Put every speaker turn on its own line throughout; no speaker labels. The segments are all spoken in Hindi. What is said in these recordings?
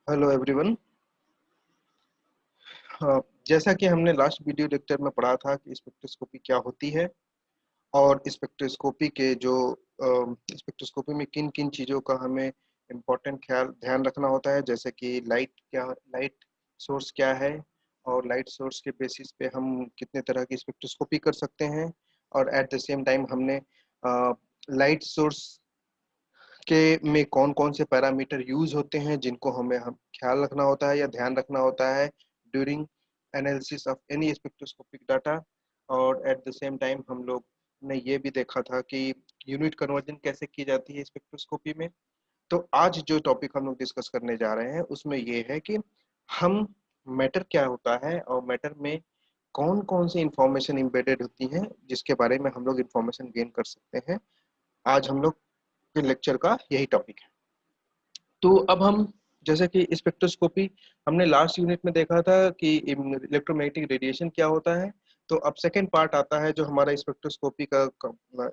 Hello everyone. जैसा कि हमने लास्ट वीडियो लेक्चर में पढ़ा था कि स्पेक्ट्रोस्कोपी क्या होती है और स्पेक्ट्रोस्कोपी के जो स्पेक्ट्रोस्कोपी में किन किन चीज़ों का हमें इम्पोर्टेंट ख्याल ध्यान रखना होता है, जैसे कि लाइट सोर्स क्या है और लाइट सोर्स के बेसिस पे हम कितने तरह की स्पेक्ट्रोस्कोपी कर सकते हैं। और एट द सेम टाइम हमने लाइट सोर्स के में कौन कौन से पैरामीटर यूज होते हैं जिनको हमें हम ख्याल रखना होता है या ध्यान रखना होता है during analysis of any spectroscopic data. और एट द सेम टाइम हम लोग ने ये भी देखा था कि यूनिट कन्वर्जन कैसे की जाती है स्पेक्ट्रोस्कोपी में। तो आज जो टॉपिक हम लोग डिस्कस करने जा रहे हैं उसमें ये है कि हम मैटर क्या होता है और मैटर में कौन कौन सी इंफॉर्मेशन इम्बेडेड होती हैं जिसके बारे में हम लोग इंफॉर्मेशन गेन कर सकते हैं। आज हम लोग के लेक्चर का यही टॉपिक है। तो अब हम जैसे कि स्पेक्ट्रोस्कोपी हमने लास्ट यूनिट में देखा था कि इलेक्ट्रोमैग्नेटिक रेडिएशन क्या होता है। तो अब सेकेंड पार्ट आता है जो हमारा स्पेक्ट्रोस्कोपी का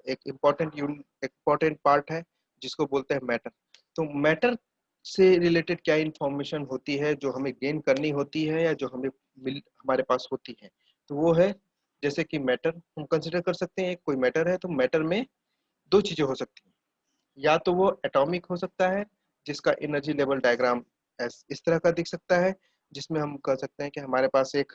एक इम्पोर्टेंट पार्ट है जिसको बोलते हैं मैटर। तो मैटर से रिलेटेड क्या इंफॉर्मेशन होती है जो हमें गेन करनी होती है या जो हमारे पास होती है। तो वो है जैसे कि मैटर हम कंसिडर कर सकते हैं। एक कोई मैटर है तो मैटर में दो चीजें हो सकती हैं। या तो वो एटॉमिक हो सकता है जिसका एनर्जी लेवल डायग्राम इस तरह का दिख सकता है, जिसमें हम कह सकते हैं कि हमारे पास एक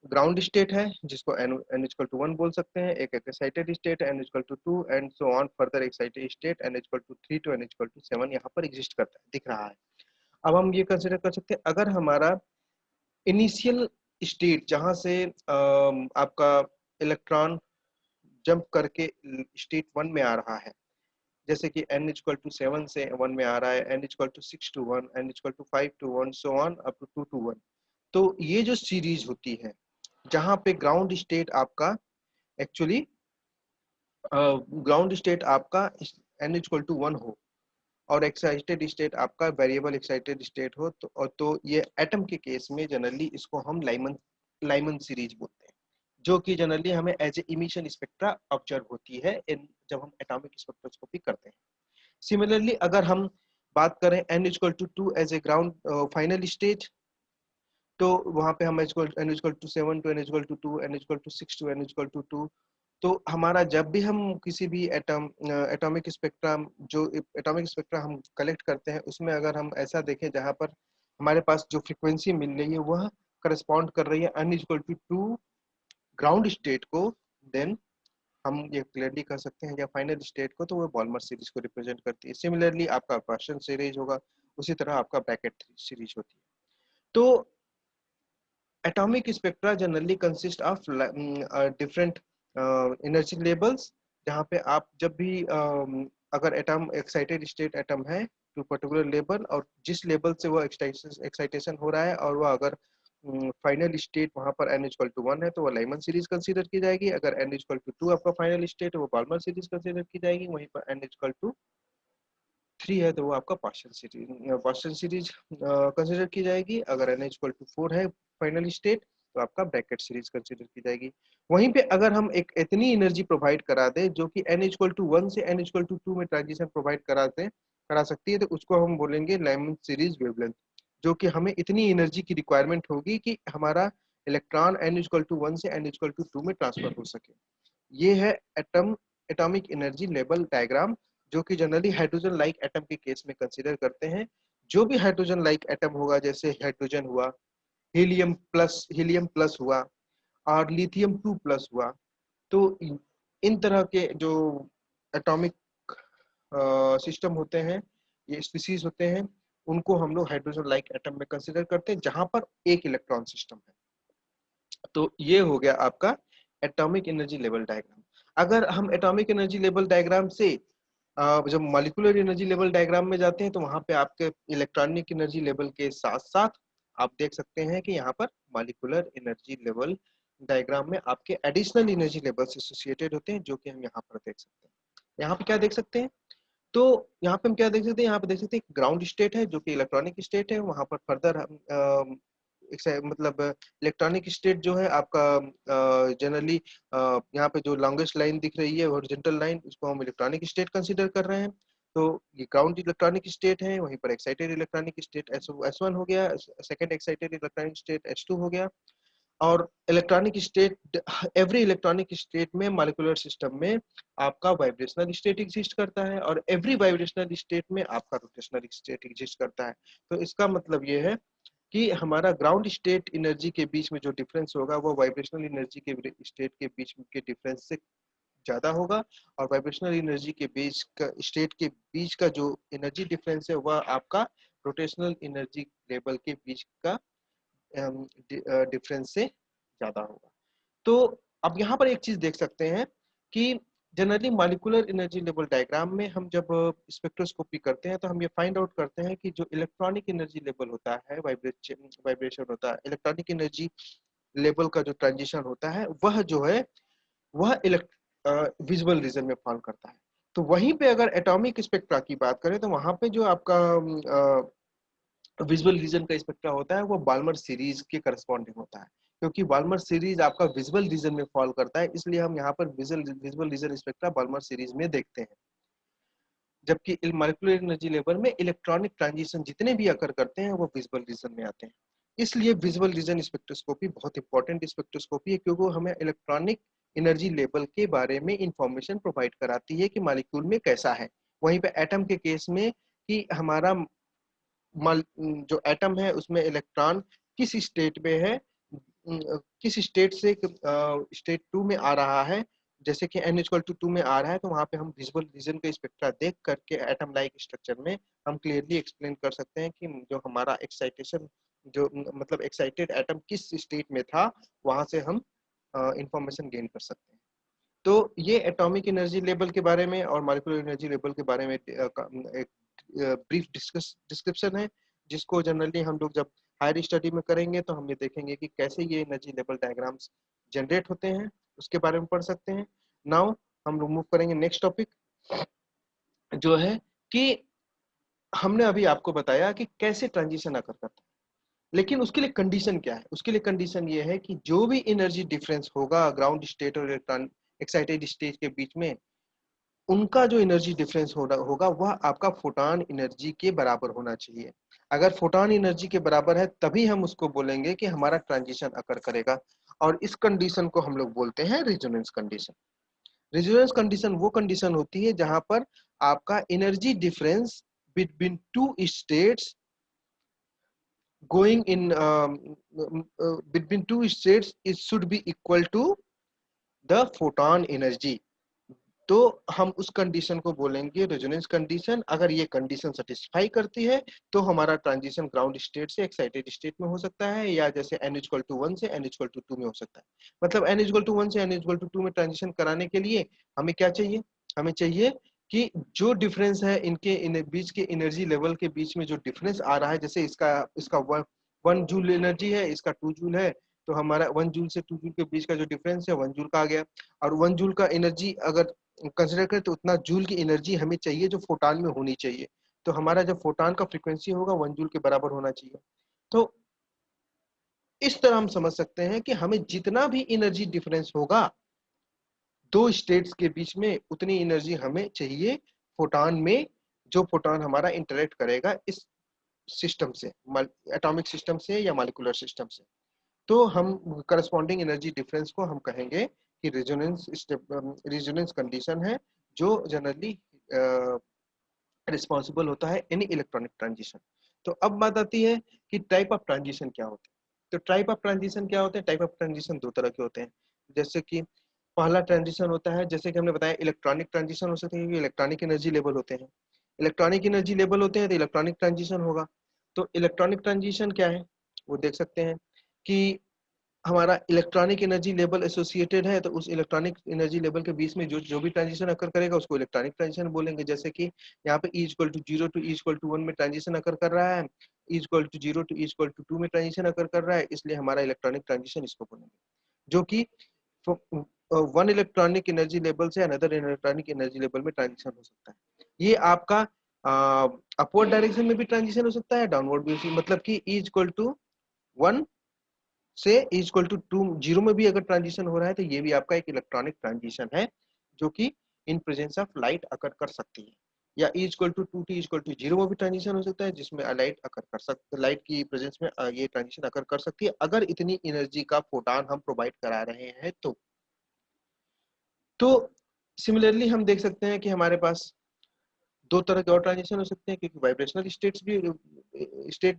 ग्राउंड स्टेट है जिसको n इक्वल टू 1 बोल सकते हैं, एक excited state n equal to 2 and so on further excited state n equal to 3 to n equal to 7 यहाँ पर एग्जिस्ट करता है, दिख रहा है। अब हम ये कंसिडर कर सकते हैं अगर हमारा इनिशियल स्टेट जहां से आपका इलेक्ट्रॉन जंप करके स्टेट 1 में आ रहा है, जैसे कि n इक्वल टू 7 से 1 में आ रहा है, n equal to 6 to 1, n equal to 5 to 1, so on up to 2 to 1। तो ये जो सीरीज होती है जहां पे ग्राउंड स्टेट आपका एक्चुअली ग्राउंड स्टेट आपका n इक्वल टू 1 हो और एक्साइटेड स्टेट आपका वेरिएबल एक्साइटेड स्टेट हो, तो ये एटम के केस में जनरली इसको हम लाइमन लाइमन सीरीज बोलते हैं, जो कि जनरली हमें as a emission spectra observe होती है जब हम एटॉमिक स्पेक्ट्रोस्कोपी करते हैं। सिमिलरली अगर हम बात करें n equal to 2 as a ground final stage, तो वहां पे हम n equal to 7 to n equal to 2, n equal to 6 to n equal to 2। तो हमारा जब भी हम किसी भी एटॉमिक स्पेक्ट्रा जो एटॉमिक स्पेक्ट्रा हम कलेक्ट करते हैं उसमें अगर हम ऐसा देखें जहां पर हमारे पास जो फ्रीक्वेंसी मिल रही है वह करस्पॉन्ड कर रही है n equal to 2 ground state को, देन हम ये क्लियरली कर सकते हैं या फाइनल स्टेट को, तो वो बॉल्मर सीरीज को रिप्रेजेंट करती है। सिमिलरली आपका क्वेश्चन सीरीज होगा, उसी तरह आपका ब्रैकेट सीरीज होती है। तो atomic spectra generally consist of different energy levels, जहाँ पे आप जब भी अगर एटम एक्साइटेड स्टेट एटम है टू पर्टिकुलर लेवल और जिस लेवल से वो एक्साइटेशन हो रहा है और वह अगर फाइनल स्टेट वहां पर n इक्वल टू 1 है तो वो लाइमन सीरीज कंसीडर की जाएगी। अगर n इक्वल टू 2 आपका फाइनल स्टेट है वो बाल्मर सीरीज कंसीडर की जाएगी। वहीं पर n इक्वल टू 3 है तो वो आपका पार्शियल सीरीज कंसीडर की जाएगी। अगर n इक्वल टू 4 है फाइनल स्टेट तो आपका ब्रैकेट सीरीज कंसीडर की जाएगी। वहीं पे अगर हम एक इतनी एनर्जी प्रोवाइड करा दे जो कि n इक्वल टू 1 से n इक्वल टू 2 में ट्रांजिशन प्रोवाइड करा सकती है, तो उसको हम बोलेंगे लाइमन सीरीज वेवलेंथ, जो कि हमें इतनी एनर्जी की रिक्वायरमेंट होगी कि हमारा इलेक्ट्रॉन n इक्वल टू 1 से n इक्वल टू 2 में ट्रांसफर हो सके। ये है एटॉमिक एनर्जी लेवल डायग्राम, जो कि जनरली हाइड्रोजन लाइक एटम के केस में कंसीडर करते हैं। जो भी हाइड्रोजन लाइक एटम होगा, जैसे हाइड्रोजन हुआ, हीलियम प्लस हुआ और लिथियम 2 प्लस हुआ, तो इन तरह के जो एटॉमिक सिस्टम होते हैं, ये स्पीसीज होते हैं, उनको हम लोग हाइड्रोजन लाइक एटम में कंसीडर करते हैं जहां पर एक इलेक्ट्रॉन सिस्टम है। तो ये हो गया आपका एटॉमिक एनर्जी लेवल डायग्राम। अगर हम एटॉमिक एनर्जी लेवल डायग्राम से जब मॉलिक्यूलर एनर्जी लेवल डायग्राम में जाते हैं तो वहां पे आपके इलेक्ट्रॉनिक एनर्जी लेवल के साथ साथ आप देख सकते हैं कि यहाँ पर मॉलिक्यूलर एनर्जी लेवल डायग्राम में आपके एडिशनल एनर्जी लेवल्स एसोसिएटेड होते हैं, जो कि हम यहाँ पर देख सकते हैं। यहाँ पे क्या देख सकते हैं, तो यहाँ पे हम क्या देख सकते हैं, यहाँ पे देख सकते हैं ग्राउंड स्टेट है जो कि इलेक्ट्रॉनिक स्टेट है। वहां पर फर्दर मतलब इलेक्ट्रॉनिक स्टेट जो है आपका जनरली यहाँ पे जो लॉन्गेस्ट लाइन दिख रही है हॉरिजॉन्टल लाइन, उसको हम इलेक्ट्रॉनिक स्टेट कंसीडर कर रहे हैं। तो ये ग्राउंड इलेक्ट्रॉनिक स्टेट है, वहीं पर एक्साइटेड इलेक्ट्रॉनिक स्टेट S1 हो गया, second excited electronic state H2 हो गया। और electronic state, every electronic state में मॉलिक्यूलर सिस्टम में आपका वाइब्रेशनल स्टेट एग्जिस्ट करता है और एवरी वाइब्रेशनल स्टेट में आपका रोटेशनल स्टेट एग्जिस्ट करता है। तो इसका मतलब ये है कि हमारा ग्राउंड स्टेट एनर्जी के बीच में जो डिफरेंस होगा वो वाइब्रेशनल एनर्जी के स्टेट के बीच के डिफरेंस से ज्यादा होगा, और वाइब्रेशनल एनर्जी के बीच का स्टेट के बीच का जो एनर्जी डिफरेंस है वह आपका रोटेशनल एनर्जी लेवल के बीच का डिफरेंस से ज्यादा होगा। तो अब यहाँ पर एक चीज देख सकते हैं कि generally molecular energy level diagram में हम जब स्पेक्ट्रोस्कोपी करते हैं तो हम ये फाइंड आउट करते हैं कि जो इलेक्ट्रॉनिक एनर्जी लेवल होता है, वाइब्रेशन होता है, इलेक्ट्रॉनिक एनर्जी लेवल का जो ट्रांजिशन होता है वह जो है वह विजुअल रीजन में फॉल करता है। तो वहीं पे अगर एटॉमिक स्पेक्ट्रा की बात करें तो वहां पे जो आपका विजुअल रीजन का स्पेक्ट्रा होता है वो बाल्मर सीरीज के करस्पॉन्डिंग होता है, क्योंकि बाल्मर सीरीज आपका विजुअल रीजन में फॉल करता है, इसलिए हम यहाँ पर visual region spectra Balmer series में देखते हैं। जबकि मॉलिक्यूलर एनर्जी लेवल में इलेक्ट्रॉनिक ट्रांजिशन जितने भी अकर करते हैं वो विजुअल रीजन में आते हैं। इसलिए विजुअल रीजन स्पेक्ट्रोस्कोपी बहुत इंपॉर्टेंट स्पेक्ट्रोस्कोपी है, क्योंकि वो हमें इलेक्ट्रॉनिक एनर्जी लेवल के बारे में इंफॉर्मेशन प्रोवाइड कराती है कि मॉलिक्यूल में कैसा है। वहीं पे एटम के केस में कि हमारा जो एटम है उसमें इलेक्ट्रॉन किस स्टेट में है, किस स्टेट से स्टेट 2 में आ रहा है। जैसे कि n=2 में आ रहा है तो वहां पे हम विजुअल रीजन का स्पेक्ट्रा देख करके एटम लाइक स्ट्रक्चर में हम क्लियरली एक्सप्लेन कर सकते हैं कि जो हमारा एक्साइटेशन, जो मतलब एक्साइटेड एटम किस स्टेट में था, वहां से हम इंफॉर्मेशन गेन कर सकते हैं। तो ये एटॉमिक एनर्जी लेवल के बारे में और मॉलिक्यूलर एनर्जी लेवल के बारे में एक ब्रीफ डिस्क्रिप्शन है, जिसको जनरली हम लोग जब हायर स्टडी में करेंगे तो हम ये देखेंगे कि कैसे ये एनर्जी लेवल डायग्राम्स जनरेट होते हैं, उसके बारे में पढ़ सकते हैं। नाउ हम लोग मूव करेंगे नेक्स्ट टॉपिक, जो है कि हमने अभी आपको बताया कि कैसे ट्रांजिशन अकर करता है, लेकिन उसके लिए कंडीशन क्या है। उसके लिए कंडीशन ये है कि जो भी एनर्जी डिफरेंस होगा ग्राउंड स्टेट और इलेक्ट्रॉन एक्साइटेड स्टेट के बीच में, उनका जो एनर्जी डिफरेंस होगा वह आपका फोटॉन एनर्जी के बराबर होना चाहिए। अगर फोटॉन एनर्जी के बराबर है तभी हम उसको बोलेंगे कि हमारा ट्रांजिशन अकर करेगा, और इस कंडीशन को हम लोग बोलते हैं रेजोनेंस कंडीशन। रेजोनेंस कंडीशन वो कंडीशन होती है जहां पर आपका energy difference between two states going in between two states, it should be equal to the photon energy। तो हम उस कंडीशन को बोलेंगे रेजोनेंस कंडीशन। अगर ये कंडीशन सेटिस्फाई करती है तो हमारा ट्रांजिशन ग्राउंड स्टेट से एक्साइटेड स्टेट में हो सकता है, या जैसे n=1 से n=2 में हो सकता है। मतलब n=1 से n=2 में ट्रांजिशन कराने के लिए हमें क्या चाहिए, हमें चाहिए कि जो डिफरेंस है इनके बीच के एनर्जी लेवल के बीच में जो डिफरेंस आ रहा है, जैसे इसका इसका 1 जूल एनर्जी है, इसका 2 जूल है, तो हमारा 1 जूल से 2 जूल के बीच का जो डिफरेंस है 1 जूल का आ गया। और 1 जूल का एनर्जी अगर कंसिडर करें तो उतना जूल की एनर्जी हमें चाहिए जो फोटान में होनी चाहिए। तो हमारा जब फोटान का फ्रीक्वेंसी होगा 1 जूल के बराबर होना चाहिए। तो इस तरह हम समझ सकते हैं कि हमें जितना भी एनर्जी डिफरेंस होगा दो स्टेट्स के बीच में, उतनी एनर्जी हमें चाहिए फोटान में, जो फोटान हमारा इंटरेक्ट करेगा इस सिस्टम से, एटॉमिक सिस्टम से या मॉलिक्यूलर सिस्टम से। तो हम करस्पॉन्डिंग एनर्जी डिफरेंस को हम कहेंगे कि रेजोनेंस कंडीशन है, जो जनरली रिस्पॉन्सिबल होता है एनी इलेक्ट्रॉनिक ट्रांजिशन। तो अब बात आती है कि टाइप ऑफ ट्रांजिशन क्या होते हैं। तो टाइप ऑफ ट्रांजिशन क्या होते हैं, टाइप ऑफ ट्रांजिशन दो तरह के होते हैं। जैसे कि पहला ट्रांजिशन होता है, जैसे कि हमने बताया इलेक्ट्रॉनिक ट्रांजिशन हो सकते हैं, इलेक्ट्रॉनिक एनर्जी लेवल होते हैं। इलेक्ट्रॉनिक एनर्जी लेवल होते हैं तो इलेक्ट्रॉनिक ट्रांजिशन होगा। तो इलेक्ट्रॉनिक ट्रांजिशन क्या है वो देख सकते हैं कि हमारा इलेक्ट्रॉनिक एनर्जी लेवल एसोसिएटेड है, तो उस इलेक्ट्रॉनिक एनर्जी लेवल के बीच में जो जो भी ट्रांजिशन अकर करेगा उसको इलेक्ट्रॉनिक ट्रांजिशन बोलेंगे। जैसे कि यहाँ पे E=0 टू E=1 में ट्रांजिशन अकर कर रहा है, E=0 टू E=2 में ट्रांजिशन अकर कर रहा है, इसलिए हमारा इलेक्ट्रॉनिक ट्रांजिशन इसको बोलेंगे। जो कि वन इलेक्ट्रॉनिक एनर्जी लेवल से अनदर इलेक्ट्रॉनिक एनर्जी लेवल में ट्रांजिशन हो सकता है। ये आपका अपवर्ड डायरेक्शन में भी ट्रांजिशन हो सकता है, डाउनवर्ड भी, मतलब कि E=1 से E=2 जीरो में भी अगर ट्रांजिशन हो रहा है तो ये भी आपका एक इलेक्ट्रॉनिक ट्रांजिशन है, जो कि in presence of light occur कर सकती है। या E equal to 2t equal to 0 में भी ट्रांजिशन हो सकता है, जिसमें लाइट अकर कर सकते, लाइट की प्रेजेंस में ये ट्रांजिशन अकर कर सकती है अगर इतनी एनर्जी का फोटोन हम प्रोवाइड करा रहे हैं तो सिमिलरली हम देख सकते हैं कि हमारे पास दो तरह के और ट्रांजिशन हो सकते हैं, क्योंकि वाइब्रेशनल स्टेट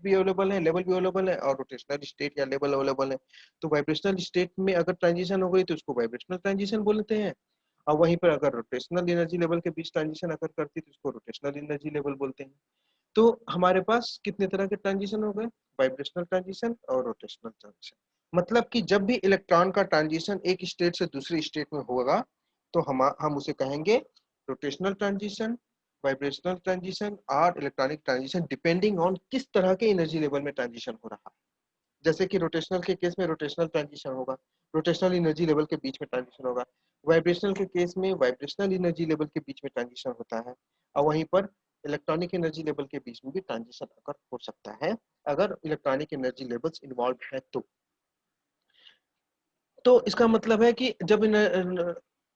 भी अवेलेबल है, लेवल भी अवेलेबल है, और रोटेशनल स्टेट या लेवल अवेलेबल है। तो वाइब्रेशनल स्टेट में अगर ट्रांजिशन हो गई तो उसको वाइब्रेशनल ट्रांजिशन बोलते हैं, और वहीं पर अगर रोटेशनल एनर्जी लेवल के बीच ट्रांजिशन अगर करती है तो उसको रोटेशनल एनर्जी लेवल बोलते हैं। तो हमारे पास कितने तरह के ट्रांजिशन हो गए, वाइब्रेशनल ट्रांजिशन और रोटेशनल ट्रांजिशन। मतलब कि जब भी इलेक्ट्रॉन का ट्रांजिशन एक स्टेट से दूसरी स्टेट में होगा तो हम उसे कहेंगे रोटेशनल ट्रांजिशन, वाइब्रेशनल ट्रांजिशन और इलेक्ट्रॉनिक ट्रांजिशन, डिपेंडिंग ऑन किस तरह के एनर्जी लेवल में ट्रांजिशन हो रहा है। जैसे कि रोटेशनल के केस में रोटेशनल ट्रांजिशन होगा, रोटेशनल एनर्जी लेवल के बीच में ट्रांजिशन होगा। वाइब्रेशनल के केस में वाइब्रेशनल एनर्जी लेवल के बीच में ट्रांजिशन होता है, और वहीं पर इलेक्ट्रॉनिक एनर्जी लेवल के बीच में भी ट्रांजिशन अगर हो सकता है अगर इलेक्ट्रॉनिक एनर्जी लेवल्स इन्वॉल्व है तो इसका मतलब है कि जब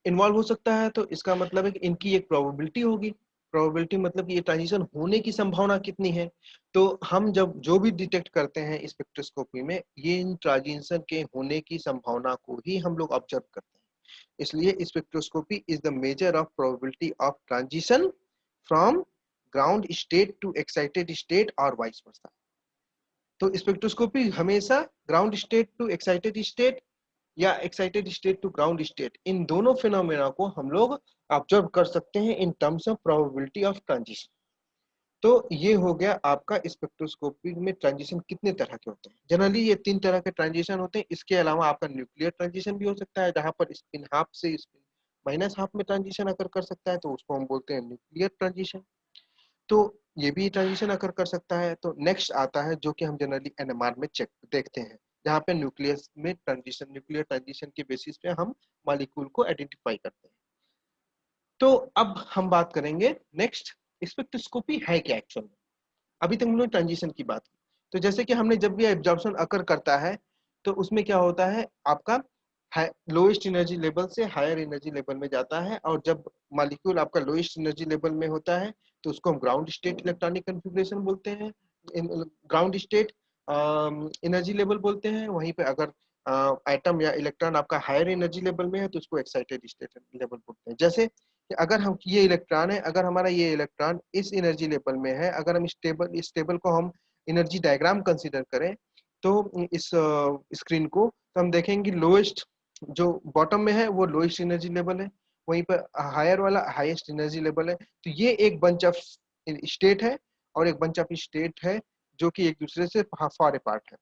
इन्वॉल्व हो सकता है तो इसका मतलब है कि इनकी एक प्रोबेबिलिटी होगी। प्रोबेबिलिटी मतलब कि ये ट्रांजिशन होने की संभावना कितनी है। तो हम जब जो भी डिटेक्ट करते हैं स्पेक्ट्रोस्कोपी में, ये इन ट्रांजिशन के होने की संभावना को ही हम लोग ऑब्जर्व करते हैं। इसलिए spectroscopy is the measure of probability of transition from ground state to excited state और वाइस वर्सा। तो स्पेक्ट्रोस्कोपी हमेशा ground state to excited state या excited state to ground state, इन दोनों फिनोमेना को हम लोग ऑब्जर्व कर सकते हैं in terms of probability of transition. तो ये हो गया आपका स्पेक्ट्रोस्कोपी में ट्रांजिशन कितने तरह के होते हैं। जनरली ये 3 तरह के ट्रांजिशन होते हैं। इसके अलावा आपका न्यूक्लियर ट्रांजिशन भी हो सकता है, जहां पर स्पिन हाफ से स्पिन माइनस हाफ में ट्रांजिशन अगर कर सकता है तो उसको हम बोलते हैं न्यूक्लियर ट्रांजिशन। तो ये भी ट्रांजिशन अकर कर सकता है। तो नेक्स्ट आता है जो कि हम जनरली एनएमआर में चेक देखते हैं, जहाँ पे न्यूक्लियस में ट्रांजिशन, न्यूक्लियर ट्रांजिशन के बेसिस पे हम मॉलिक्यूल को आइडेंटिफाई करते हैं। तो अब हम बात करेंगे नेक्स्ट, स्पेक्ट्रोस्कोपी है क्या एक्चुअल में। अभी तक हमने ट्रांजिशन की बात की। तो जैसे कि हमने जब भी एब्जॉर्प्शन अकर करता है तो उसमें क्या होता है, आपका लोएस्ट एनर्जी लेवल से हायर एनर्जी लेवल में जाता है, और जब मॉलिक्यूल आपका लोएस्ट एनर्जी लेवल में होता है तो उसको हम ग्राउंड स्टेट इलेक्ट्रॉनिक कन्फिग्रेशन बोलते हैं, ग्राउंड स्टेट एनर्जी लेवल बोलते हैं। वहीं पे अगर एटम या इलेक्ट्रॉन आपका हायर एनर्जी लेवल में है तो उसको एक्साइटेड स्टेट लेवल बोलते हैं। जैसे कि अगर हम ये इलेक्ट्रॉन है, अगर हमारा ये इलेक्ट्रॉन इस एनर्जी लेवल में है, अगर हम इस टेबल को हम एनर्जी डायग्राम कंसीडर करें तो इस स्क्रीन को, तो हम देखेंगे लोएस्ट जो बॉटम में है वो लोएस्ट एनर्जी लेवल है, वहीं पर हायर वाला हाईएस्ट एनर्जी लेवल है। तो ये एक बंच ऑफ स्टेट है और एक बंच ऑफ स्टेट है जो कि एक दूसरे से फार अपार्ट है।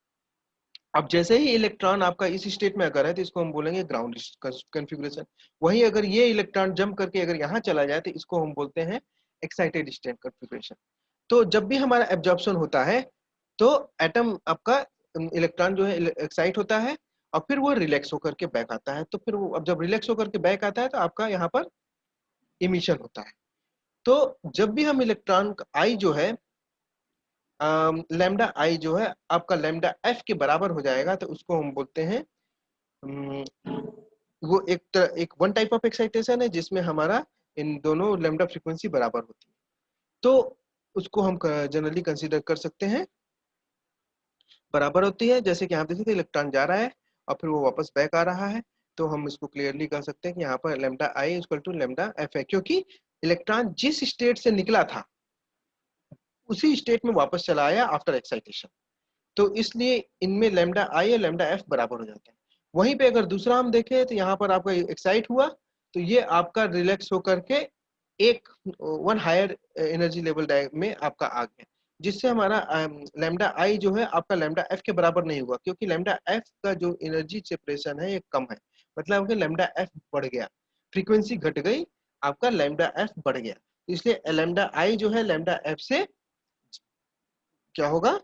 अब जैसे ही इलेक्ट्रॉन आपका इस स्टेट में अगर है तो इसको हम बोलेंगे ग्राउंड कॉन्फ़िगरेशन। वहीं अगर ये इलेक्ट्रॉन जंप करके अगर यहाँ चला जाए तो इसको हम बोलते हैं एक्साइटेड स्टेट कॉन्फ़िगरेशन। तो जब भी हमारा एब्जॉर्प्शन होता है तो एटम आपका इलेक्ट्रॉन जो है एक्साइट होता है और फिर वो रिलैक्स होकर के बैक आता है। तो फिर वो अब जब रिलैक्स होकर के बैक आता है तो आपका यहाँ पर इमिशन होता है। तो जब भी हम इलेक्ट्रॉन आई जो है लैम्डा आई जो है आपका लैम्डा एफ के बराबर हो जाएगा तो उसको हम बोलते हैं अम, वो एक वन टाइप ऑफ एक्साइटेशन है जिसमें हमारा इन दोनों लैम्डा फ्रीक्वेंसी बराबर होती है। तो उसको हम जनरली कंसीडर कर सकते हैं बराबर होती है। जैसे कि यहाँ देखिए तो इलेक्ट्रॉन जा रहा है और फिर वो वापस बैक आ रहा है, तो हम इसको क्लियरली कह सकते हैं कि यहाँ पर lambda i equal to lambda f है, क्योंकि इलेक्ट्रॉन जिस स्टेट से निकला था उसी स्टेट में वापस चला आया आफ्टर एक्साइटेशन। तो इसलिए इनमें लैम्डा आई और लैम्डा एफ बराबर हो जाते हैं। वहीं पे अगर दूसरा हम देखें तो यहाँ पर आपका एक्साइट हुआ तो ये आपका रिलैक्स होकर के एक वन हायर एनर्जी लेवल में आपका आ गया, जिससे हमारा लैम्डा आई जो है आपका लैम्डा एफ के बराबर नहीं हुआ, क्योंकि लैम्डा एफ का जो एनर्जी सेपरेशन है ये कम है। मतलब कि लैम्डा एफ बढ़ गया, फ्रीक्वेंसी घट गई, आपका लैम्डा एफ बढ़ गया। इसलिए लैम्डा आई जो है लैम्डा एफ से क्या होगा,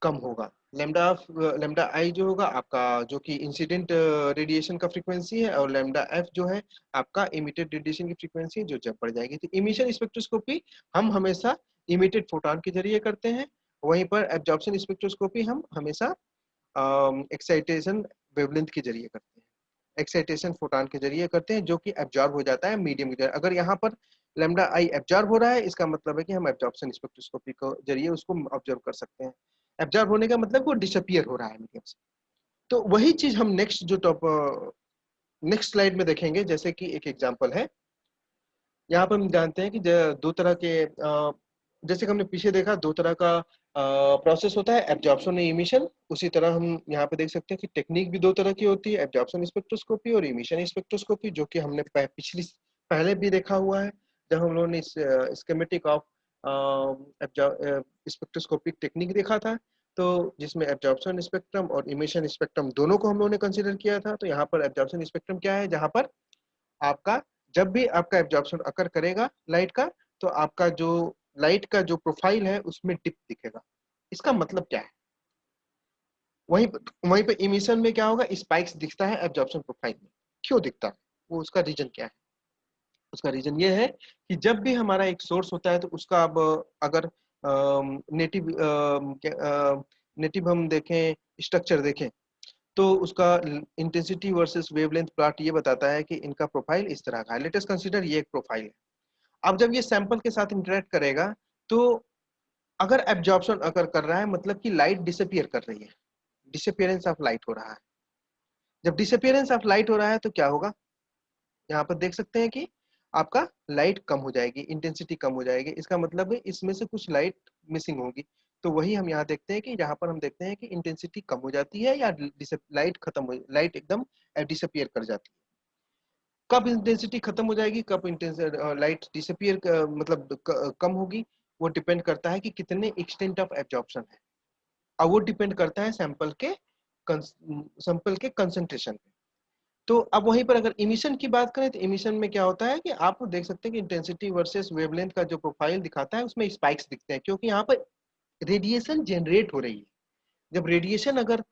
कम होगा। लैम्डा आई जो होगा आपका जो कि इंसिडेंट रेडिएशन का फ्रीक्वेंसी है, और लैम्डा एफ जो है आपका इमिटेड रेडिएशन की फ्रीक्वेंसी जो जब बढ़ जाएगी। तो इमिशन स्पेक्ट्रोस्कोपी हम हमेशा इमिटेड फोटॉन के जरिए करते हैं, वहीं पर एब्जॉर्प्शन स्पेक्ट्रोस्कोपी हम हमेशा एक्साइटेशन वेवलेंथ के जरिए करते हैं, एक्साइटेशन फोटॉन के जरिए करते हैं जो कि एब्जॉर्ब हो जाता है मीडियम के जरिए। अगर यहाँ पर लैम्डा आई एब्जॉर्ब हो रहा है, इसका मतलब है कि हम एब्जॉर्प्शन स्पेक्ट्रोस्कोपी के जरिए उसको ऑब्जर्व कर सकते हैं। एब्जॉर्ब होने का मतलब वो डिसअपियर हो रहा है मीडियम से। तो वही चीज हम नेक्स्ट स्लाइड में देखेंगे। जैसे कि एक एग्जांपल है, यहाँ पर हम जानते हैं कि दो तरह के जैसे कि हमने पीछे देखा, दो तरह का प्रोसेस होता है, एब्जॉर्प्शन और इमिशन। उसी तरह हम यहाँ पे देख सकते हैं कि टेक्निक भी दो तरह की होती है, एब्जॉर्प्शन स्पेक्ट्रोस्कोपी और इमिशन स्पेक्ट्रोस्कोपी, जो कि हमने पहले भी देखा हुआ है जब हम लोगों ने स्कीमेटिक ऑफ स्पेक्ट्रोस्कोपिक टेक्निक देखा था, तो जिसमें एब्जॉर्प्शन स्पेक्ट्रम और इमिशन स्पेक्ट्रम दोनों को हम लोगों ने कंसिडर किया था। तो यहाँ पर एब्जॉर्प्शन स्पेक्ट्रम क्या है, जहाँ पर आपका जब भी आपका एब्जॉर्प्शन अकर करेगा लाइट का, तो आपका जो लाइट का जो प्रोफाइल है उसमें डिप दिखेगा। इसका मतलब क्या है? वहीं पे इमिशन में क्या होगा, स्पाइक्स दिखता है एब्जॉर्प्शन प्रोफाइल में। क्यों दिखता है? वो उसका रीजन क्या है? उसका रीजन ये है कि जब भी हमारा एक सोर्स होता है तो उसका अब अगर नेटिव नेटिव हम देखें, स्ट्रक्चर देखें, तो उसका इंटेंसिटी वर्सेस वेवलेंथ प्लॉट ये बताता है कि इनका प्रोफाइल इस तरह का है। लेट अस कंसीडर ये एक प्रोफाइल है। अब जब ये सैंपल के साथ इंटरेक्ट करेगा, तो अगर एब्जॉर्प्शन अगर कर रहा है मतलब कि लाइट डिसअपियर कर रही है, डिसअपियरेंस ऑफ लाइट हो रहा है। जब डिसअपियरेंस ऑफ लाइट हो रहा है तो क्या होगा, यहाँ पर देख सकते हैं कि आपका लाइट कम हो जाएगी, इंटेंसिटी कम हो जाएगी। इसका मतलब है इसमें से कुछ लाइट मिसिंग होगी। तो वही हम यहाँ देखते हैं कि यहाँ पर हम देखते हैं कि इंटेंसिटी कम हो जाती है या लाइट एकदम डिसअपियर कर जाती है। कब इंटेंसिटी खत्म हो जाएगी, कब लाइट डिसअपियर मतलब कम होगी, वो डिपेंड करता है कि कितने एक्सटेंट ऑफ एब्जॉर्प्शन है, और वो डिपेंड करता है सैंपल के कंसंट्रेशन पे। तो अब वहीं पर अगर इमिशन की बात करें तो इमिशन में क्या होता है कि आप देख सकते हैं कि इंटेंसिटी वर्सेस वेवलेंथ का जो प्रोफाइल दिखाता है उसमें स्पाइक्स दिखते हैं, क्योंकि यहाँ पर रेडिएशन जनरेट हो रही है। जब रेडिएशन अगर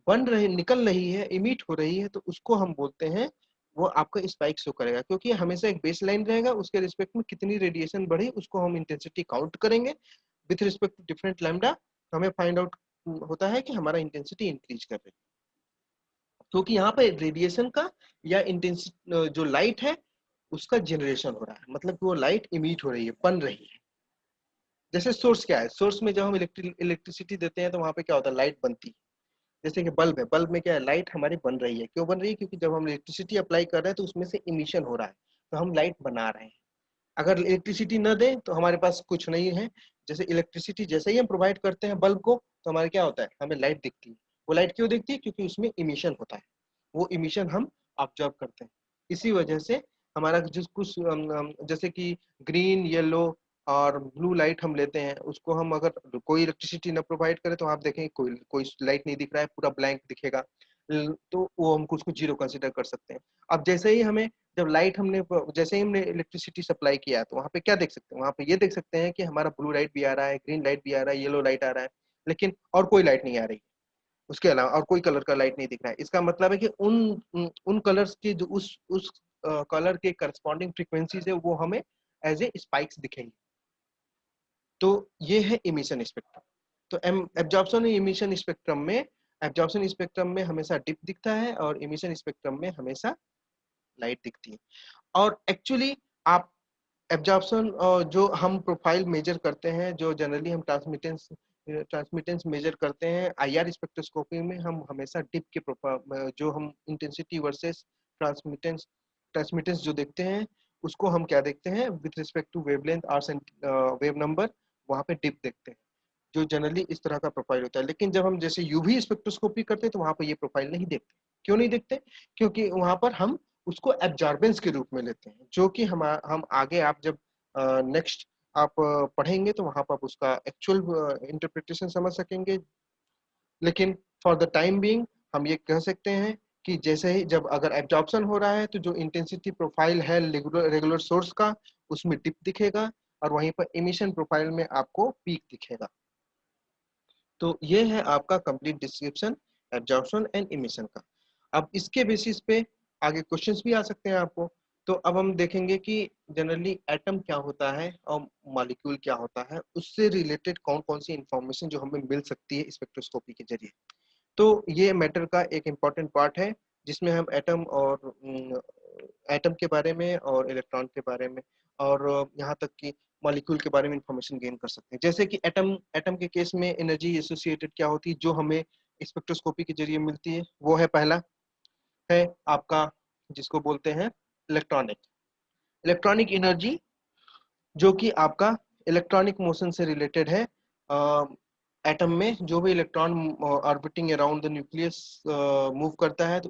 निकल रही है, इमिट हो रही है, तो उसको हम बोलते हैं, वो आपका स्पाइक शो करेगा, क्योंकि हमेशा एक बेस लाइन रहेगा, उसके रिस्पेक्ट में कितनी रेडिएशन बढ़ी उसको हम इंटेंसिटी काउंट करेंगे with respect to different lambda. तो हमें फाइंड आउट होता है कि हमारा इंटेंसिटी इंक्रीज कर रही है, क्योंकि यहाँ पे रेडिएशन का या इंटेंसिटी जो लाइट है उसका जनरेशन हो रहा है, मतलब कि वो लाइट इमिट हो रही है, बन रही है। जैसे सोर्स क्या है, सोर्स में जब हम इलेक्ट्रिसिटी देते हैं तो वहां पे क्या होता है, लाइट बनती है। जैसे कि बल्ब है, बल्ब में क्या है, लाइट हमारी बन रही है। क्यों बन रही है? क्योंकि जब हम इलेक्ट्रिसिटी अप्लाई कर रहे हैं तो उसमें से इमिशन हो रहा है, तो हम लाइट बना रहे हैं। अगर इलेक्ट्रिसिटी न दें तो हमारे पास कुछ नहीं है। जैसे इलेक्ट्रिसिटी जैसे ही हम प्रोवाइड करते हैं बल्ब को, तो हमारे क्या होता है, हमें लाइट दिखती है। वो लाइट क्यों दिखती है? क्योंकि उसमें इमिशन होता है, वो इमिशन हम ऑब्जर्व करते हैं। इसी वजह से हमारा जिस कुछ जैसे कि ग्रीन, येलो और ब्लू लाइट हम लेते हैं, उसको हम अगर कोई इलेक्ट्रिसिटी न प्रोवाइड करे तो आप देखें कोई कोई लाइट नहीं दिख रहा है, पूरा ब्लैंक दिखेगा। तो वो हम कुछ जीरो कंसिडर कर सकते हैं। अब जैसे ही हमें जब लाइट हमने जैसे ही हमने इलेक्ट्रिसिटी सप्लाई किया, तो वहाँ पे क्या देख सकते हैं, वहाँ पे ये देख सकते हैं कि हमारा ब्लू लाइट भी आ रहा है, ग्रीन लाइट भी आ रहा है, येलो लाइट आ रहा है, लेकिन और कोई लाइट नहीं आ रही। उसके अलावा और कोई कलर का लाइट नहीं दिख रहा है। इसका मतलब है कि उन कलर्स के जो उस कलर के करस्पॉन्डिंग फ्रीक्वेंसीज है वो हमें एज ए स्पाइक्स दिखेंगी। तो ये है इमिशन स्पेक्ट्रम। तो एब्जॉर्प्शन और इमिशन स्पेक्ट्रम में, एब्जॉर्प्शन स्पेक्ट्रम में हमेशा डिप दिखता है और इमिशन स्पेक्ट्रम में हमेशा लाइट दिखती है। और एक्चुअली आप एब्जॉर्प्शन जो हम प्रोफाइल मेजर करते हैं, जो जनरली हम ट्रांसमिटेंस मेजर करते हैं आईआर स्पेक्ट्रोस्कोपी में, हम हमेशा डिप के प्रोफाइल जो हम इंटेंसिटी वर्सेस ट्रांसमिटेंस ट्रांसमिटेंस जो देखते हैं उसको हम क्या देखते हैं, विथ रिस्पेक्ट टू वेवलेंथ और वेव नंबर, वहाँ पे डिप देखते हैं, जो जनरली इस तरह का प्रोफाइल होता है। लेकिन जब हम जैसे यूवी स्पेक्ट्रोस्कोपी करते हैं तो वहाँ पर ये प्रोफाइल नहीं देखते। क्यों नहीं देखते? क्योंकि वहाँ पर हम उसको एब्जॉर्बेंस के रूप में लेते हैं, जो कि हम आगे आप जब नेक्स्ट आप पढ़ेंगे तो वहां पर आप उसका एक्चुअल इंटरप्रिटेशन समझ सकेंगे। लेकिन फॉर द टाइम बीइंग हम ये कह सकते हैं कि जैसे ही जब अगर एब्जॉर्प्शन हो रहा है तो जो इंटेंसिटी प्रोफाइल है रेगुलर सोर्स का, उसमें डिप दिखेगा, और वहीं पर इमिशन प्रोफाइल में आपको पीक दिखेगा। तो ये है आपका complete description absorption and emission का। अब इसके बेसिस पे आगे क्वेश्चंस भी आ सकते हैं आपको। तो अब हम देखेंगे कि जनरली एटम क्या होता है और मॉलिक्यूल क्या होता है, उससे रिलेटेड कौन कौन सी इंफॉर्मेशन जो हमें मिल सकती है स्पेक्ट्रोस्कोपी के जरिए। तो ये मैटर का एक इम्पॉर्टेंट पार्ट है, जिसमें हम एटम के बारे में और इलेक्ट्रॉन के बारे में और यहाँ तक कि मॉलिक्यूल के बारे में इंफॉर्मेशन गेन कर सकते हैं। जैसे कि एटम के केस में एनर्जी एसोसिएटेड क्या होती है जो हमें स्पेक्ट्रोस्कोपी के जरिए मिलती है, वो है पहला है आपका जिसको बोलते हैं इलेक्ट्रॉनिक इलेक्ट्रॉनिक एनर्जी, जो कि आपका इलेक्ट्रॉनिक मोशन से रिलेटेड है। एटम में जो भी electron orbiting around the nucleus move करता है, तो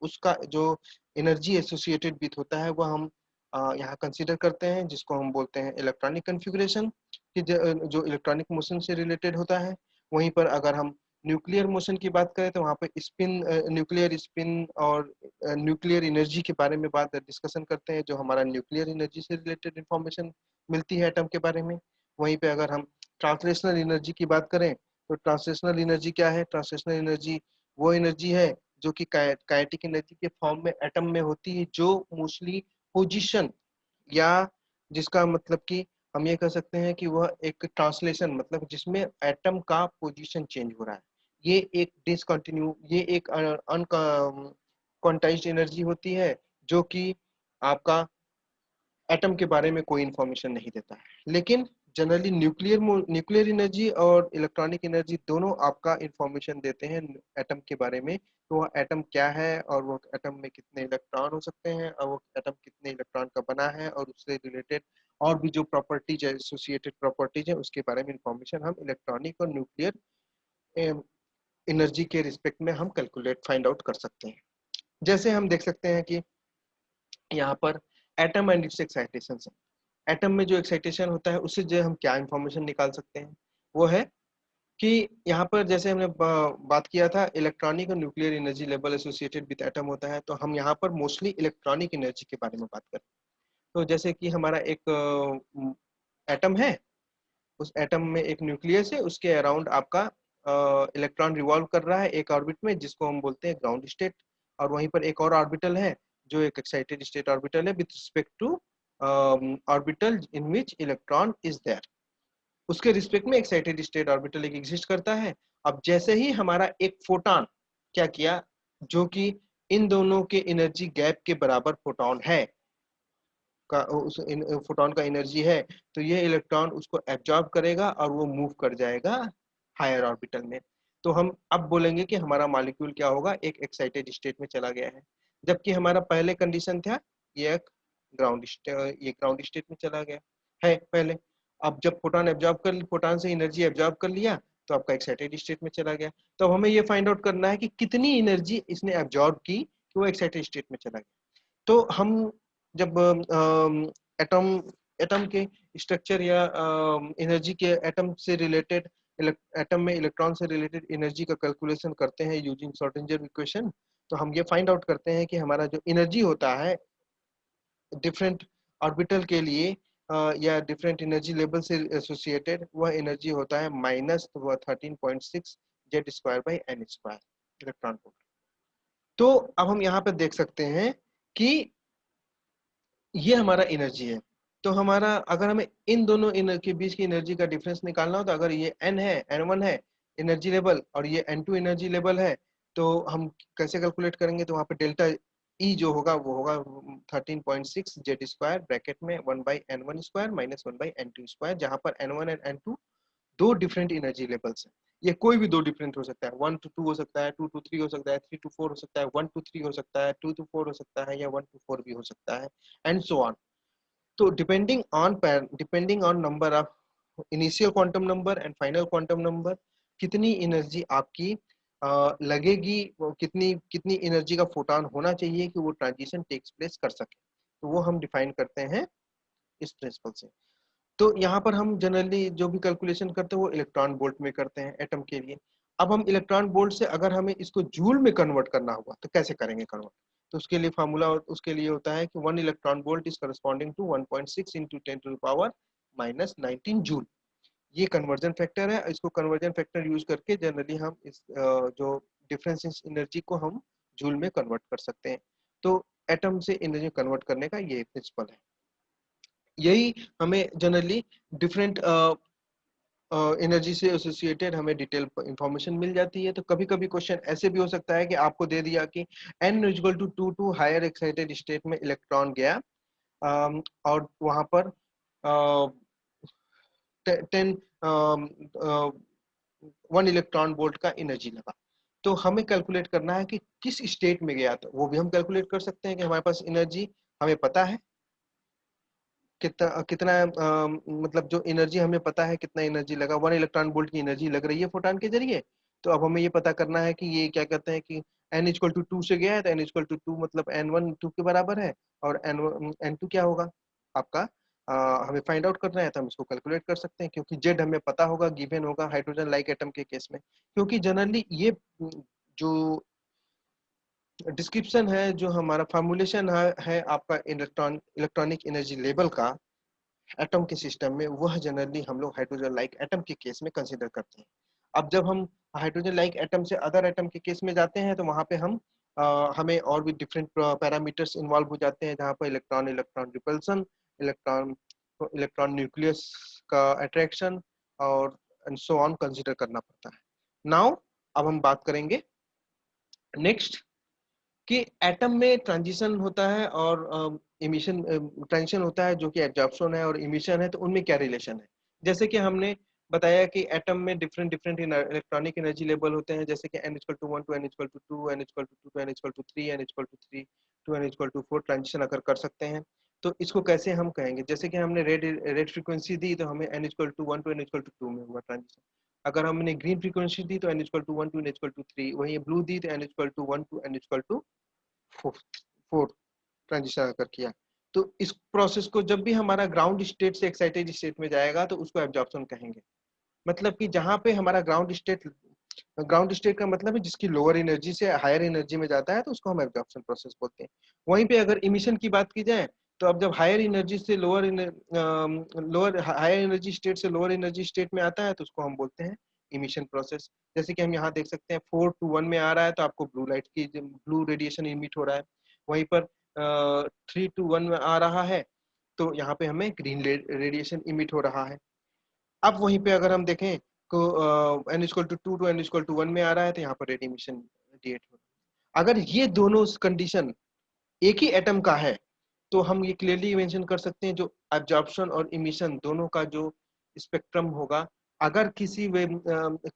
उसका जो एनर्जी एसोसिएटेड विथ होता है वह हम यहाँ कंसीडर करते हैं, जिसको हम बोलते हैं इलेक्ट्रॉनिक कन्फिगुरेशन, कि जो इलेक्ट्रॉनिक मोशन से रिलेटेड होता है। वहीं पर अगर हम न्यूक्लियर मोशन की बात करें तो वहाँ पे स्पिन, न्यूक्लियर स्पिन और न्यूक्लियर एनर्जी के बारे में बात डिस्कशन करते हैं, जो हमारा न्यूक्लियर एनर्जी से रिलेटेड इंफॉर्मेशन मिलती है एटम के बारे में। वहीं पे अगर हम ट्रांसलेशनल एनर्जी की बात करें तो ट्रांसलेशनल एनर्जी क्या है? ट्रांसलेशनल एनर्जी वो एनर्जी है जो कि काइनेटिक एनर्जी के फॉर्म में एटम में होती है, जो मोस्टली पोजीशन, या जिसका मतलब कि हम ये कह सकते हैं कि वह एक ट्रांसलेशन, मतलब जिसमें एटम का पोजीशन चेंज हो रहा है। ये एक डिसकंटिन्यू, ये एक अनक्वांटाइज्ड एनर्जी होती है, जो कि आपका एटम के बारे में कोई इंफॉर्मेशन नहीं देता है। लेकिन जनरली न्यूक्लियर एनर्जी और इलेक्ट्रॉनिक एनर्जी दोनों आपका इंफॉर्मेशन देते हैं एटम के बारे में। तो वह एटम क्या है, और वो एटम में कितने इलेक्ट्रॉन हो सकते हैं, और वो एटम कितने इलेक्ट्रॉन का बना है, और उससे रिलेटेड और भी जो प्रॉपर्टीज है, एसोसिएटेड प्रॉपर्टीज है, उसके बारे में इंफॉर्मेशन हम इलेक्ट्रॉनिक और न्यूक्लियर एनर्जी के रिस्पेक्ट में हम कैलकुलेट फाइंड आउट कर सकते हैं। जैसे हम देख सकते हैं कि यहाँ पर एटम एंड इट्स एक्साइटेशन है। एटम में जो एक्साइटेशन होता है उससे जो हम क्या इंफॉर्मेशन निकाल सकते हैं, वो है कि यहाँ पर जैसे हमने बात किया था इलेक्ट्रॉनिक और nuclear energy level associated with atom होता है, तो हम यहाँ पर मोस्टली इलेक्ट्रॉनिक एनर्जी के बारे में बात करें। तो जैसे कि हमारा एक एटम है, उस एटम में एक न्यूक्लियस है, उसके अराउंड आपका इलेक्ट्रॉन रिवॉल्व कर रहा है एक ऑर्बिट में, जिसको हम बोलते हैं ग्राउंड स्टेट। और वहीं पर एक और ऑर्बिटल है जो एक एक्साइटेड स्टेट ऑर्बिटल है with respect to orbital in which electron is there. उसके रिस्पेक्ट में एक्साइटेड स्टेट ऑर्बिटल एक एग्जिस्ट करता है। अब जैसे ही हमारा एक फोटॉन क्या किया, जो कि इन दोनों के एनर्जी गैप के बराबर फोटॉन है, का उस फोटॉन का एनर्जी है, तो ये इलेक्ट्रॉन उसको एब्जॉर्ब करेगा और वो मूव कर जाएगा हायर ऑर्बिटल में। तो हम अब बोलेंगे कि हमारा मॉलिक्यूल क्या होगा, एक एक्साइटेड स्टेट में चला गया है। जबकि हमारा पहले कंडीशन था ये ग्राउंड स्टेट में चला गया है पहले। अब जब फोटॉन से एनर्जी एब्जॉर्ब कर लिया, तो आपका एक्साइटेड स्टेट में चला गया। तो अब हमें ये फाइंड आउट करना है कि कितनी एनर्जी इसने एब्जॉर्ब की कि वो एक्साइटेड स्टेट में चला गया। तो हम जब एटम एटम के स्ट्रक्चर या एनर्जी के एटम से रिलेटेड, एटम में इलेक्ट्रॉन से रिलेटेड एनर्जी का कैलकुलेशन करते हैं यूजिंग श्रोडिंगर इक्वेशन, तो हम ये फाइंड आउट करते हैं कि हमारा जो एनर्जी होता है डिफरेंट ऑर्बिटल के लिए या डिफरेंट एनर्जी लेवल से एसोसिएटेड, वह एनर्जी होता है minus 13.6 Z square by N square electron volt. तो अब हम यहाँ पे देख सकते हैं कि ये हमारा एनर्जी है। तो हमारा अगर हमें इन दोनों के बीच की एनर्जी का डिफरेंस निकालना हो, तो अगर ये n है, n1 है एनर्जी लेवल, और ये n2 एनर्जी लेवल है, तो हम कैसे कैलकुलेट करेंगे? तो वहाँ पे डेल्टा E जो होगा वो होगा 13.6 जेड स्क्वायर ब्रैकेट में 1/n1 square minus 1/n2 square, जहाँ पर n1 एंड n2 दो डिफरेंट एनर्जी लेवल्स हैं। ये कोई भी दो डिफरेंट हो सकता है, 1 to 2 हो सकता है, 2 to 3 हो सकता है, 3 to 4 हो सकता है, 1 to 3 हो सकता है, 2 to 4 हो सकता है, या 1 to 4 भी हो सकता है, एंड सो ऑन। तो depending on number of initial quantum number and final quantum number, कितनी एनर्जी आपकी लगेगी, कितनी कितनी एनर्जी का फोटॉन होना चाहिए कि वो ट्रांजिशन टेक्स प्लेस कर सके, तो वो हम डिफाइन करते हैं इस प्रिंसिपल से। तो यहाँ पर हम जनरली जो भी कैलकुलेशन करते हैं वो इलेक्ट्रॉन वोल्ट में करते हैं एटम के लिए। अब हम इलेक्ट्रॉन वोल्ट से अगर हमें इसको जूल में कन्वर्ट करना हुआ तो कैसे करेंगे कन्वर्ट? तो उसके लिए फार्मूला उसके लिए होता है कि 1 electron volt is corresponding to 1.6 into 10⁻⁻⁹ joule. ये कन्वर्जन फैक्टर है। इसको कन्वर्जन फैक्टर यूज करके जनरली हम इस जो डिफरेंस इन एनर्जी को हम जूल में कन्वर्ट कर सकते हैं। तो एटम से एनर्जी कन्वर्ट करने का ये प्रिंसिपल है। यही हमें जनरली डिफरेंट एनर्जी से एसोसिएटेड हमें डिटेल इंफॉर्मेशन मिल जाती है। तो कभी कभी क्वेश्चन ऐसे भी हो सकता है कि आपको दे दिया कि n equal to 2 to higher excited state में इलेक्ट्रॉन गया, और वहां पर 10 1 इलेक्ट्रॉन वोल्ट का एनर्जी लगा। तो हमें कैलकुलेट करना है कि किस स्टेट में गया, था वो भी हम कैलकुलेट कर सकते हैं कि हमारे पास एनर्जी हमें पता है कितना कितना मतलब जो एनर्जी हमें पता है कितना एनर्जी लगा, 1 इलेक्ट्रॉन वोल्ट की एनर्जी लग रही है फोटोन के जरिए। तो अब हमें ये पता करना है कि ये क्या कहते हैं कि n इक्वल टू 2 से गया है, तो n इक्वल टू 2 मतलब n1 2 के बराबर है, और n2 क्या होगा आपका, हमें फाइंड आउट करना है, तो हम इसको कैलकुलेट कर सकते हैं क्योंकि z हमें पता होगा, गिवन होगा हाइड्रोजन लाइक एटम के केस में। क्योंकि जनरली ये जो डिस्क्रिप्शन है, जो हमारा फॉर्मूलेशन है आपका इलेक्ट्रॉनिक एनर्जी लेवल का एटम के सिस्टम में, वह जनरली हम लोग हाइड्रोजन लाइक एटम के केस में कंसीडर करते हैं। अब जब हम हाइड्रोजन लाइक एटम से अदर एटम के केस में जाते हैं, तो वहां पे हमें और भी डिफरेंट पैरामीटर्स इन्वॉल्व हो जाते हैं, जहाँ पर electron electron repulsion, electron electron nucleus का अट्रैक्शन और सो ऑन कंसीडर करना पड़ता है। नाउ अब हम बात करेंगे नेक्स्ट कि एटम में ट्रांजिशन होता है और इमिशन ट्रांजिशन होता है, जो कि एब्जॉर्प्शन है और इमिशन है, तो उनमें क्या रिलेशन है। जैसे कि हमने बताया कि एटम में different different electronic energy level होते हैं, जैसे कि n equal to 1 to n equal to 2, n equal to 2 to n equal to 3, n equal to 3 to n equal to 4 transition अगर कर सकते हैं। तो इसको कैसे हम कहेंगे, जैसे कि हमने रेड फ्रीक्वेंसी दी, तो हमें n equal to 1 to n equal to 2 में हुआ ट्रांजिशन। अगर हमने ग्रीन फ्रीक्वेंसी दी, तो n equal to 1 to n equal to 3, वहीं ब्लू दी तो n equal to 1 to n equal to 4 transition अगर किया। तो इस प्रोसेस को जब भी हमारा ग्राउंड स्टेट से एक्साइटेड स्टेट में जाएगा, तो उसको एब्जॉर्प्शन कहेंगे। मतलब कि जहां पे हमारा ग्राउंड स्टेट का मतलब है जिसकी लोअर एनर्जी से हायर एनर्जी में जाता है, तो उसको हम एब्जॉर्प्शन प्रोसेस बोलते हैं। वहीं पे अगर इमिशन की बात की जाए, तो अब जब हायर एनर्जी से लोअर हायर एनर्जी स्टेट से लोअर एनर्जी स्टेट में आता है, तो उसको हम बोलते हैं इमिशन प्रोसेस। जैसे कि हम यहाँ देख सकते हैं 4 to 1 में आ रहा है, तो आपको ब्लू रेडिएशन इमिट हो रहा है। वहीं पर 3 to 1 में आ रहा है, तो यहाँ पे हमें ग्रीन रेडिएशन इमिट हो रहा है। अब वहीं पे अगर हम देखें को n equal to 2 to n equal to 1 में आ रहा है, तो यहाँ पर रेडिएशन रेडिएट हो रहा है। अगर ये दोनों कंडीशन एक ही एटम का है, तो हम ये क्लियरली मेंशन कर सकते हैं जो एब्जॉर्प्शन और इमिशन दोनों का जो स्पेक्ट्रम होगा, अगर किसी वे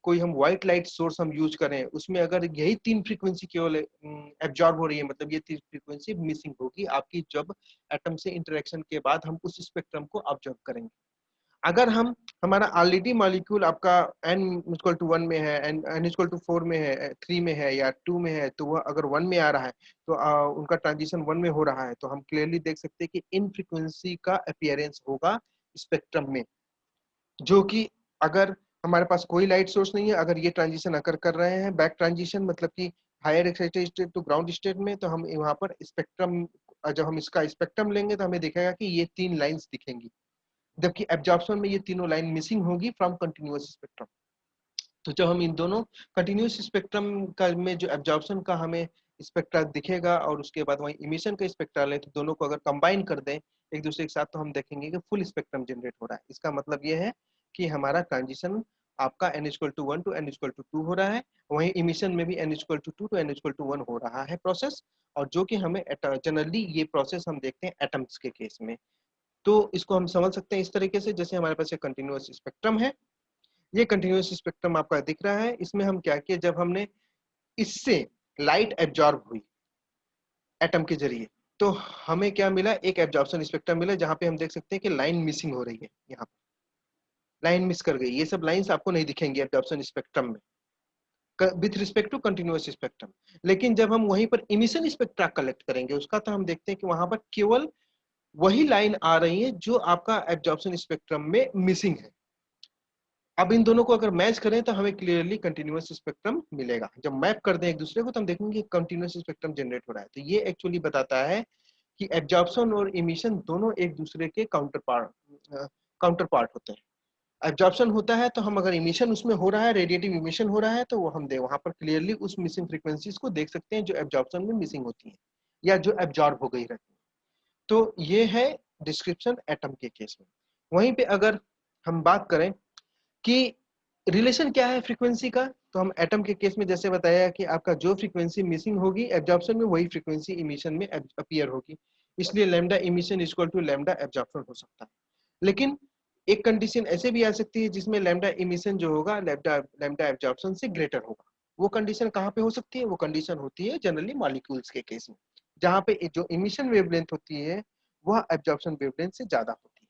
कोई हम व्हाइट लाइट सोर्स हम यूज करें, उसमें अगर यही 3 फ्रीक्वेंसी केवल एब्जॉर्ब हो रही है, मतलब ये 3 फ्रीक्वेंसी मिसिंग होगी आपकी, जब एटम से इंटरेक्शन के बाद हम उस स्पेक्ट्रम को ऑब्जर्व करेंगे। अगर हम हमारा ऑलरेडी मॉलिक्यूल आपका n इक्वल टू 1 में है, n इक्वल टू 4 में है, 3 में है या 2 में है, तो वह अगर 1 में आ रहा है, तो उनका ट्रांजिशन 1 में हो रहा है, तो हम क्लियरली देख सकते हैं कि इन फ्रीक्वेंसी का अपीयरेंस होगा स्पेक्ट्रम में, जो कि अगर हमारे पास कोई लाइट सोर्स नहीं है, अगर ये ट्रांजिशन अगर कर रहे हैं बैक ट्रांजिशन, मतलब कि higher excited state to ground state में, तो हम वहां पर स्पेक्ट्रम, जब हम इसका स्पेक्ट्रम लेंगे, तो हमें दिखेगा कि ये 3 लाइंस दिखेंगी, जबकि एब्जॉर्प्शन में ये तीनों लाइन मिसिंग होगी फ्रॉम कंटिन्यूअस स्पेक्ट्रम। तो जब हम इन दोनों कंटिन्यूअस स्पेक्ट्रम का में जो एब्जॉर्प्शन का हमें स्पेक्ट्रा दिखेगा और उसके बाद वही इमिशन का स्पेक्ट्रा लें, तो दोनों को अगर कंबाइन कर दें एक दूसरे के साथ, तो हम देखेंगे कि फुल स्पेक्ट्रम जनरेट हो रहा है। इसका मतलब ये है कि हमारा ट्रांजिशन आपका n equal to 1 to n equal to 2 हो रहा है, वहीं इमिशन में भी n equal to 2 to n equal to 1 हो रहा है प्रोसेस, और जो कि हमें जनरली ये प्रोसेस हम देखते हैं एटम्स के केस में। तो इसको हम समझ सकते हैं इस तरीके से, जैसे हमारे पास एक कंटिन्यूअस स्पेक्ट्रम है, ये कंटिन्यूअस स्पेक्ट्रम आपका दिख रहा है, इसमें हम क्या किए, जब हमने इससे लाइट एब्जॉर्ब हुई एटम के जरिए, तो हमें क्या मिला, एक एब्जॉर्प्शन स्पेक्ट्रम मिला, जहां पे हम देख सकते हैं कि लाइन मिसिंग हो रही है, यहाँ लाइन मिस कर गई, ये सब लाइंस आपको नहीं दिखेंगी एब्जॉर्प्शन स्पेक्ट्रम में with respect to continuous spectrum. लेकिन जब हम वहीं पर इमिशन स्पेक्ट्रा कलेक्ट करेंगे उसका, तो हम देखते हैं कि वहां पर केवल वही लाइन आ रही है जो आपका एब्जॉर्प्शन स्पेक्ट्रम में मिसिंग है। अब इन दोनों को अगर मैच करें, तो हमें क्लियरली कंटिन्यूअस स्पेक्ट्रम मिलेगा। जब मैप कर दें एक दूसरे को, तो हम देखेंगे कंटिन्यूअस स्पेक्ट्रम जनरेट हो रहा है। तो ये एक्चुअली बताता है कि एब्जॉर्प्शन और इमिशन दोनों एक दूसरे के काउंटर पार्ट होते हैं। एब्जॉर्प्शन होता है, तो हम अगर इमिशन उसमें हो रहा है, रेडिएटिव इमिशन हो रहा है, तो वो हम दे वहां पर क्लियरली उस मिसिंग फ्रीक्वेंसीज को देख सकते हैं जो एब्जॉर्प्शन में मिसिंग होती है या जो एब्जॉर्ब हो गई रहती है। तो ये है डिस्क्रिप्शन एटम के केस में। वहीं पे अगर हम बात करें कि रिलेशन क्या है फ्रीक्वेंसी का, तो हम एटम के केस में जैसे बताया कि आपका जो फ्रीक्वेंसी मिसिंग होगी एब्जॉर्प्शन में, वही फ्रीक्वेंसी इमिशन में अपीयर होगी। इसलिए lambda emission equal to lambda absorption हो सकता है। लेकिन एक कंडीशन ऐसे भी आ सकती है जिसमें लैम्डा इमिशन जो होगा लैम्डा लैम्डा एब्जॉर्प्शन से ग्रेटर होगा। वो कंडीशन कहाँ पे हो सकती है? वो कंडीशन होती है जनरली मॉलिक्यूल्स के केस में, जहाँ पे जो इमिशन वेवलेंथ होती है वह एब्जॉर्प्शन वेवलेंथ से ज्यादा होती है।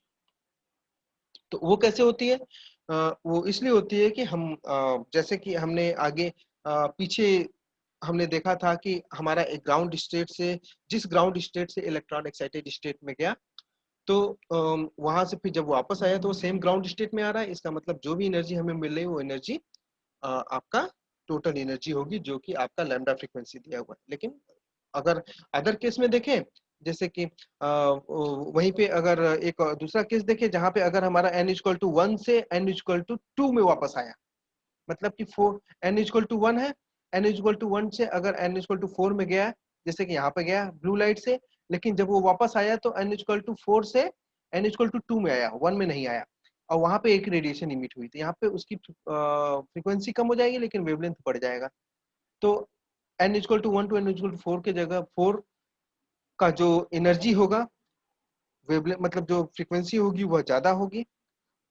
तो वो कैसे होती है? वो इसलिए होती है कि हम जैसे कि हमने आगे पीछे हमने देखा था कि हमारा एक ग्राउंड स्टेट से, जिस ग्राउंड स्टेट से इलेक्ट्रॉन एक्साइटेड स्टेट में गया, तो वहां से फिर जब वापस आया तो वो सेम ग्राउंड स्टेट में आ रहा है। इसका मतलब जो भी एनर्जी हमें मिल रही है वो एनर्जी आपका टोटल एनर्जी होगी, जो कि आपका लैम्डा फ्रीक्वेंसी दिया हुआ है। लेकिन अगर अदर केस में देखें, जैसे कि वहीं पे अगर एक दूसरा केस देखें जहां पे अगर हमारा n इक्वल टू 1 से n इक्वल टू 2 में वापस आया, मतलब कि 4 n इक्वल टू 1 है, n इक्वल टू 1 से अगर n इक्वल टू 4 में गया, जैसे कि यहाँ पे गया ब्लू लाइट से, लेकिन जब वो वापस आया तो n इक्वल टू 4 से n इक्वल टू 2 में आया, 1 में नहीं आया, और वहां पे एक रेडिएशन इमिट हुई, तो यहाँ पे उसकी फ्रीक्वेंसी कम हो जाएगी लेकिन वेवलेंथ बढ़ जाएगा। तो n equal to 1 to n equal to 4 की जगह 4 का जो एनर्जी होगा, वेवलेंथ मतलब जो फ्रीक्वेंसी होगी वह ज्यादा होगी,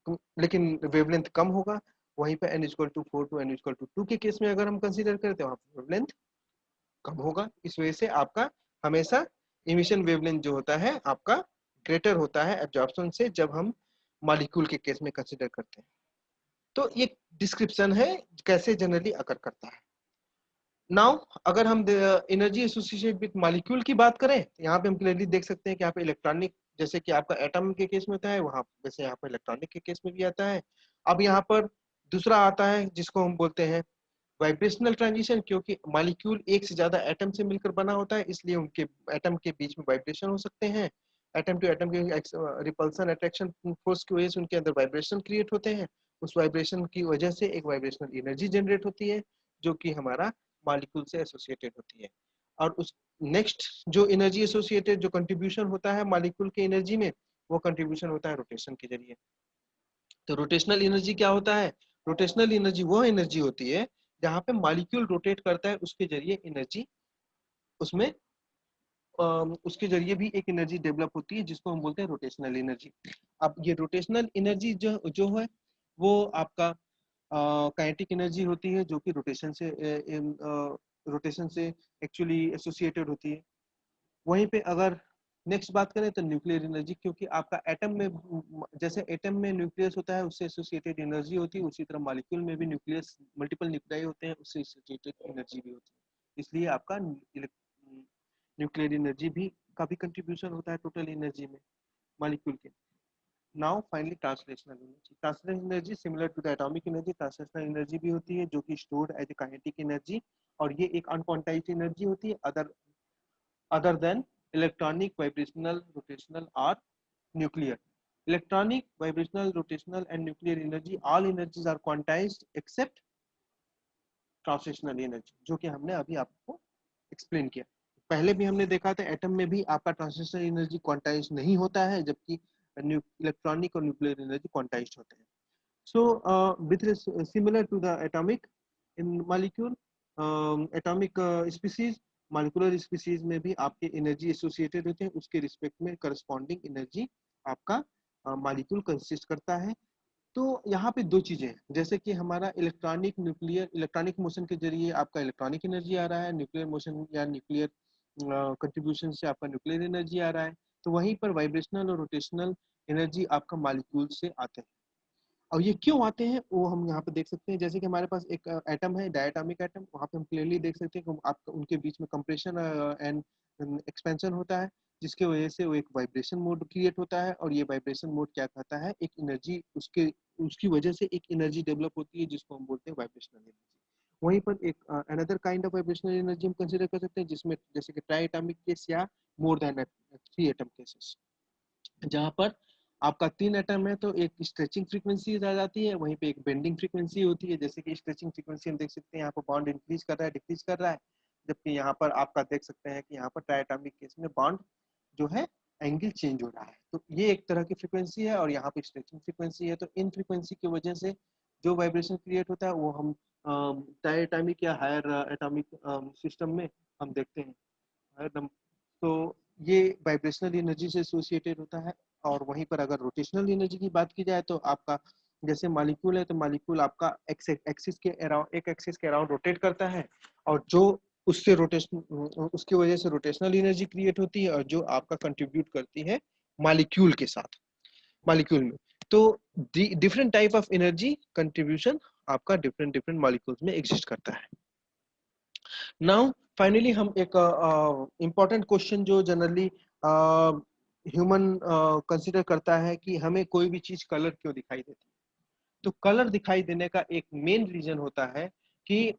लेकिन वेवलेंथ कम होगा। वहीं पे n equal to 4 to n equal to 2 के केस में अगर हम कंसीडर करते हैं वहां पे वेवलेंथ कम होगा। इस वजह से आपका हमेशा इमिशन वेवलेंथ जो होता है आपका ग्रेटर होता है एब्जॉर्प्शन से, जब हम मॉलिक्यूल के केस में कंसीडर करते हैं। तो ये डिस्क्रिप्शन है कैसे जनरली अकर करता है। नाउ अगर हम एनर्जी एसोसिएटेड विद मॉलिक्यूल की बात करें, यहाँ पे हम क्लियरली देख सकते हैं कि यहाँ पे इलेक्ट्रॉनिक, जैसे कि आपका एटम के केस में होता है वहां वैसे यहाँ पर इलेक्ट्रॉनिक के केस में भी आता है। अब यहाँ पर दूसरा आता है जिसको हम बोलते हैं वाइब्रेशनल ट्रांजिशन, क्योंकि मॉलिक्यूल एक से ज्यादा एटम से मिलकर बना होता है, इसलिए उनके एटम के बीच में वाइब्रेशन हो सकते हैं। एटम टू एटम के रिपल्सन अट्रैक्शन फोर्स की वजह से उनके अंदर वाइब्रेशन क्रिएट होते हैं। उस वाइब्रेशन की वजह से एक वाइब्रेशनल एनर्जी जनरेट होती है, जो कि हमारा मॉलिक्यूल से एसोसिएटेड होती है। और उस नेक्स्ट जो एनर्जी एसोसिएटेड जो कंट्रीब्यूशन होता है मॉलिक्यूल के एनर्जी में, वो कंट्रीब्यूशन होता है रोटेशन के जरिए। तो रोटेशनल एनर्जी क्या होता है? रोटेशनल एनर्जी वो एनर्जी होती है जहां पे मॉलिक्यूल रोटेट करता है, उसके जरिए एनर्जी उसमें उसके जरिए भी एक एनर्जी डेवलप होती है जिसको हम बोलते हैं रोटेशनल एनर्जी। अब ये रोटेशनल एनर्जी जो जो है वो आपका काइनेटिक एनर्जी होती है, जो कि रोटेशन से एक्चुअली एसोसिएटेड होती है। वहीं पे अगर नेक्स्ट बात करें तो न्यूक्लियर एनर्जी, क्योंकि आपका एटम में जैसे एटम में न्यूक्लियस होता है उससे एसोसिएटेड एनर्जी होती है, उसी तरह मॉलिक्यूल में भी न्यूक्लियस मल्टीपल न्यूक्लियाई होते हैं उससे एसोसिएटेड एनर्जी भी होती है। इसलिए आपका न्यूक्लियर एनर्जी भी का भी कंट्रीब्यूशन होता है टोटल एनर्जी में मॉलिक्यूल के। Now finally translational energy. Translational energy similar to the atomic energy translational energy भी होती है, जो कि stored as a kinetic energy, और ये एक अनक्वांटाइज्ड एनर्जी होती है other than electronic, vibrational, rotational or nuclear. Electronic, vibrational, rotational and nuclear energy, all energies are quantized except translational energy, जो कि हमने अभी आपको एक्सप्लेन किया। पहले भी हमने देखा था एटम में भी आपका ट्रांसलेशनल एनर्जी क्वांटाइज नहीं होता है, जबकि इलेक्ट्रॉनिक और न्यूक्लियर एनर्जी क्वांटाइज्ड होते हैं। So with similar to the atomic in molecule, atomic species, molecular species में भी आपके एनर्जी एसोसिएटेड होते हैं, उसके रिस्पेक्ट में करस्पॉन्डिंग एनर्जी आपका मॉलिक्यूल कंसिस्ट करता है। तो यहाँ पे दो चीजें हैं, जैसे कि हमारा इलेक्ट्रॉनिक न्यूक्लियर, इलेक्ट्रॉनिक मोशन के जरिए आपका इलेक्ट्रॉनिक एनर्जी आ रहा है, न्यूक्लियर मोशन या न्यूक्लियर कंट्रीब्यूशन से आपका न्यूक्लियर एनर्जी आ रहा है। तो वहीं पर वाइब्रेशनल और रोटेशनल एनर्जी आपका मॉलिक्यूल से आते हैं। और ये क्यों आते हैं वो हम यहाँ पे देख सकते हैं। जैसे कि हमारे पास एक एटम है डायटोमिक एटम, वहाँ पे हम क्लियरली देख सकते हैं कि आपका उनके बीच में कंप्रेशन एंड एक्सपेंशन होता है, जिसके वजह से वो एक वाइब्रेशन मोड क्रिएट होता है, और ये वाइब्रेशन मोड क्या कहता है, एक एनर्जी उसके उसकी वजह से एक एनर्जी डेवलप होती है जिसको हम बोलते हैं वाइब्रेशनल एनर्जी। वहीं पर एक another kind of vibrational energy हम कंसिडर कर सकते हैं, जिसमें जैसे कि ट्राई एटॉमिक केस या मोर देन 3 एटम केसेस, जहाँ पर आपका 3 एटम है तो एक स्ट्रेचिंग फ्रीक्वेंसी आ जाती है, वहीं पे एक बेंडिंग फ्रीक्वेंसी होती है। जैसे कि स्ट्रेचिंग फ्रीक्वेंसी हम देख सकते हैं यहाँ पर बॉन्ड इंक्रीज कर रहा है, डिक्रीज कर रहा है, जबकि यहाँ पर आपका देख सकते हैं कि यहाँ पर ट्राइएटॉमिक केस में बॉन्ड जो है एंगल चेंज हो रहा है। तो ये एक तरह की फ्रीक्वेंसी है, और यहाँ पे स्ट्रेचिंग फ्रीक्वेंसी है। तो इन फ्रीक्वेंसी की वजह से जो वाइब्रेशन क्रिएट होता है वो हम ट्राइएटॉमिक या हायर एटॉमिक सिस्टम में हम देखते हैं। तो ये वाइब्रेशनल एनर्जी से एसोसिएटेड होता है। और वहीं पर अगर रोटेशनल एनर्जी की बात की जाए तो आपका जैसे मॉलिक्यूल है तो मॉलिक्यूल आपका एक्सिस के अराउंड, एक एक्सिस के अराउंड रोटेट करता है, और जो उससे रोटेशन, उसकी वजह से रोटेशनल एनर्जी क्रिएट होती है, और जो आपका कंट्रीब्यूट करती है मॉलिक्यूल के साथ, मॉलिक्यूल में। तो different type of energy contribution आपका डिफरेंट डिफरेंट मॉलिक्यूल्स में एग्जिस्ट करता है। नाउ फाइनली हम एक इम्पॉर्टेंट क्वेश्चन जो जनरली ह्यूमन कंसिडर करता है कि हमें कोई भी चीज कलर क्यों दिखाई देती है। तो कलर दिखाई देने का एक मेन रीजन होता है कि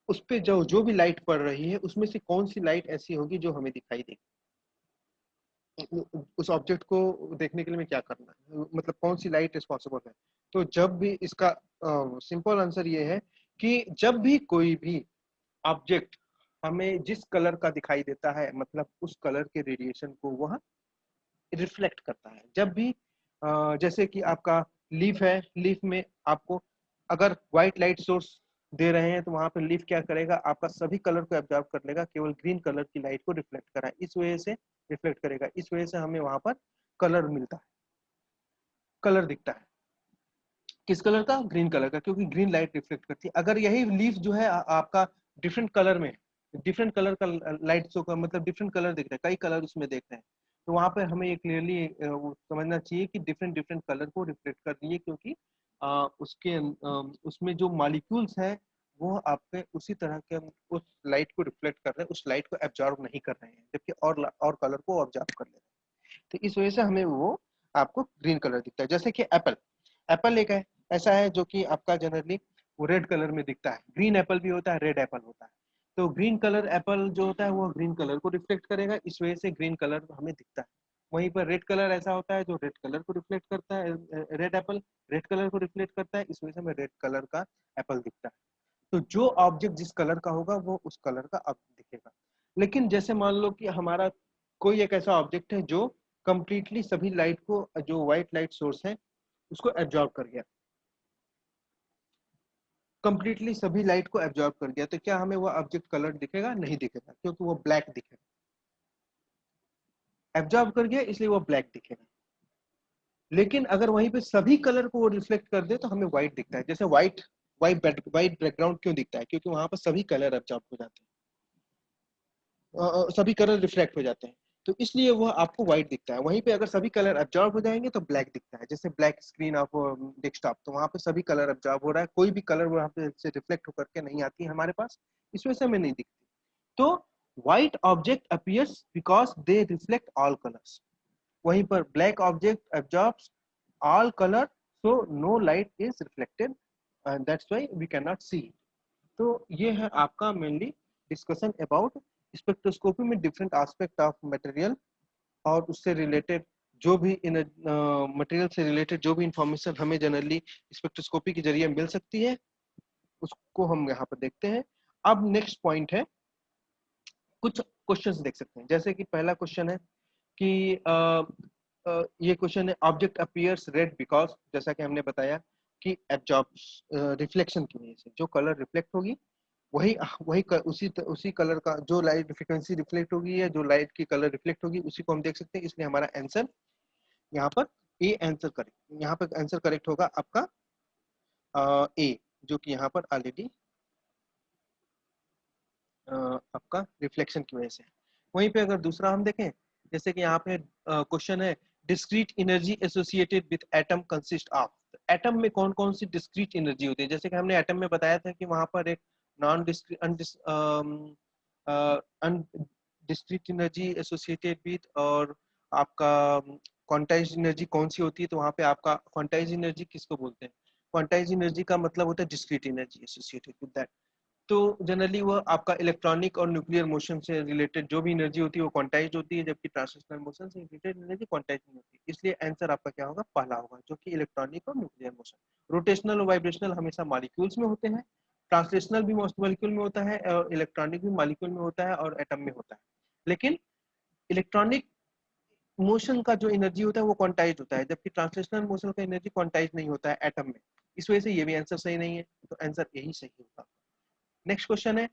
उस पे जो जो भी लाइट पड़ रही है उसमें से कौन सी लाइट ऐसी होगी जो हमें दिखाई देगी। उस ऑब्जेक्ट को देखने के लिए मैं क्या करना है, मतलब कौन सी लाइट रिस्पॉन्सिबल है। तो जब भी इसका सिंपल आंसर ये है कि जब भी कोई भी ऑब्जेक्ट हमें जिस कलर का दिखाई देता है, मतलब उस कलर के रेडिएशन को वह रिफ्लेक्ट करता है। जब भी जैसे कि आपका लीफ है, लीफ में आपको अगर व्हाइट लाइट सोर्स दे रहे हैं तो वहां पर लीफ क्या करेगा, आपका सभी कलर को एब्जॉर्ब कर लेगा, केवल ग्रीन कलर की लाइट को रिफ्लेक्ट करा, इस वजह से रिफ्लेक्ट करेगा, इस वजह से हमें वहां पर कलर मिलता है, कलर दिखता है। किस कलर का? ग्रीन कलर का, क्योंकि ग्रीन लाइट रिफ्लेक्ट करती है। अगर यही लीफ जो है आपका डिफरेंट कलर में, डिफरेंट कलर का लाइट शो का मतलब डिफरेंट कलर दिख रहा है, कई कलर उसमें देख रहे हैं, तो वहां पर हमें ये क्लियरली समझना चाहिए कि डिफरेंट डिफरेंट कलर को रिफ्लेक्ट कर रही है, क्योंकि उसके उसमें जो मॉलिक्यूल्स हैं वो आपके उसी तरह के उस लाइट को रिफ्लेक्ट कर रहे हैं, उस लाइट को एब्जॉर्ब नहीं कर रहे हैं, जबकि और कलर को ऑब्जॉर्ब कर ले रहे हैं। तो इस वजह से हमें वो आपको ग्रीन कलर दिखता है। जैसे कि एप्पल, एप्पल एक है ऐसा है जो कि आपका जनरली वो रेड कलर में दिखता है। ग्रीन एप्पल भी होता है, रेड एप्पल होता है। तो ग्रीन कलर एप्पल जो होता है वो ग्रीन कलर को रिफ्लेक्ट करेगा, इस वजह से ग्रीन कलर हमें दिखता है। वहीं पर रेड कलर ऐसा होता है जो रेड कलर को रिफ्लेक्ट करता है, रेड एप्पल रेड कलर को रिफ्लेक्ट करता है, इस वजह से हमें रेड कलर का एप्पल दिखता है। तो जो ऑब्जेक्ट जिस कलर का होगा वो उस कलर का अब दिखेगा। लेकिन जैसे मान लो कि हमारा कोई एक ऐसा ऑब्जेक्ट है जो कंप्लीटली सभी लाइट को, जो व्हाइट लाइट सोर्स है उसको एब्जॉर्ब कर गया, कंप्लीटली सभी लाइट को एब्जॉर्ब कर गया, तो क्या हमें वो ऑब्जेक्ट कलर दिखेगा? नहीं दिखेगा, क्योंकि वो ब्लैक दिखेगा। एब्जॉर्ब कर गया इसलिए वो ब्लैक दिखेगा। लेकिन अगर वहीं पे सभी कलर को वो रिफ्लेक्ट कर दे तो हमें व्हाइट दिखता है। जैसे व्हाइट व्हाइट बैकग्राउंड क्यों दिखता है? क्योंकि वहां पर सभी कलर एब्जॉर्ब हो जाते हैं, सभी कलर रिफ्लेक्ट हो जाते हैं, तो इसलिए वो आपको व्हाइट दिखता है। वहीं पे अगर सभी कलर एब्जॉर्ब हो जाएंगे तो ब्लैक दिखता है। जैसे ब्लैक स्क्रीन ऑफ डेस्कटॉप, तो वहां पे सभी कलर एब्जॉर्ब हो रहा है, कोई भी कलर वहां पे से रिफ्लेक्ट होकर के नहीं आती है हमारे पास, इस वजह से हमें नहीं दिखती। तो white object appears because they reflect all colours, वहीं पर black object absorbs all color, so no light is reflected, and that's why we cannot see. तो ये है आपका मेनली डिस्कशन अबाउट स्पेक्ट्रोस्कोपी में डिफरेंट एस्पेक्ट ऑफ मटेरियल, और उससे रिलेटेड जो भी मटेरियल से रिलेटेड जो भी इंफॉर्मेशन हमें जनरली स्पेक्ट्रोस्कोपी के जरिए मिल सकती है उसको हम यहाँ पर देखते हैं। अब नेक्स्ट पॉइंट है, कुछ क्वेश्चंस देख सकते हैं। जैसे कि पहला क्वेश्चन है कि ये क्वेश्चन है, ऑब्जेक्ट अपीयर्स रेड बिकॉज, जैसा कि हमने बताया कि एब्जॉर्ब रिफ्लेक्शन की वजह से जो कलर रिफ्लेक्ट होगी वही उसी कलर का जो लाइट फ्रिक्वेंसी रिफ्लेक्ट होगी या जो लाइट की कलर रिफ्लेक्ट होगी उसी को हम देख सकते हैं। इसलिए हमारा आंसर यहाँ पर ए आंसर करेक्ट, यहाँ पर आंसर करेक्ट होगा आपका ए, जो कि यहाँ पर ऑलरेडी आपका रिफ्लेक्शन की वजह से। वहीं पे अगर दूसरा हम देखें, जैसे कि यहाँ पे क्वेश्चन है, discrete energy associated with atom consist of. Atom में कौन कौन सी डिस्क्रीट एनर्जी होती है? जैसे कि हमने एटम में बताया था कि वहां पर एक non discrete energy associated with, और आपका क्वांटाइज्ड एनर्जी कौन सी होती है? तो वहां पे आपका क्वांटाइज्ड एनर्जी किसको बोलते हैं? क्वांटाइज्ड एनर्जी का मतलब होता है discrete energy associated with that. तो जनरली वो आपका इलेक्ट्रॉनिक और न्यूक्लियर मोशन से रिलेटेड जो भी एनर्जी होती है वो क्वांटाइज्ड होती है, जबकि ट्रांसलेशनल मोशन से रिलेटेड एनर्जी क्वांटाइज्ड नहीं होती। इसलिए आंसर आपका क्या होगा? पहला होगा, जो कि इलेक्ट्रॉनिक और न्यूक्लियर मोशन। रोटेशनल और वाइब्रेशनल हमेशा मॉलिक्यूल्स में होते हैं, ट्रांसलेशनल भी मॉलिक्यूल में होता है, और इलेक्ट्रॉनिक भी मॉलिक्यूल में होता है और एटम में होता है। लेकिन इलेक्ट्रॉनिक मोशन का जो एनर्जी होता है वो क्वांटाइज्ड होता है, जबकि ट्रांसलेशनल मोशन का एनर्जी क्वांटाइज्ड नहीं होता है एटम में। इस वजह से ये भी आंसर सही नहीं है, तो आंसर यही सही होगा। नेक्स्ट क्वेश्चन है,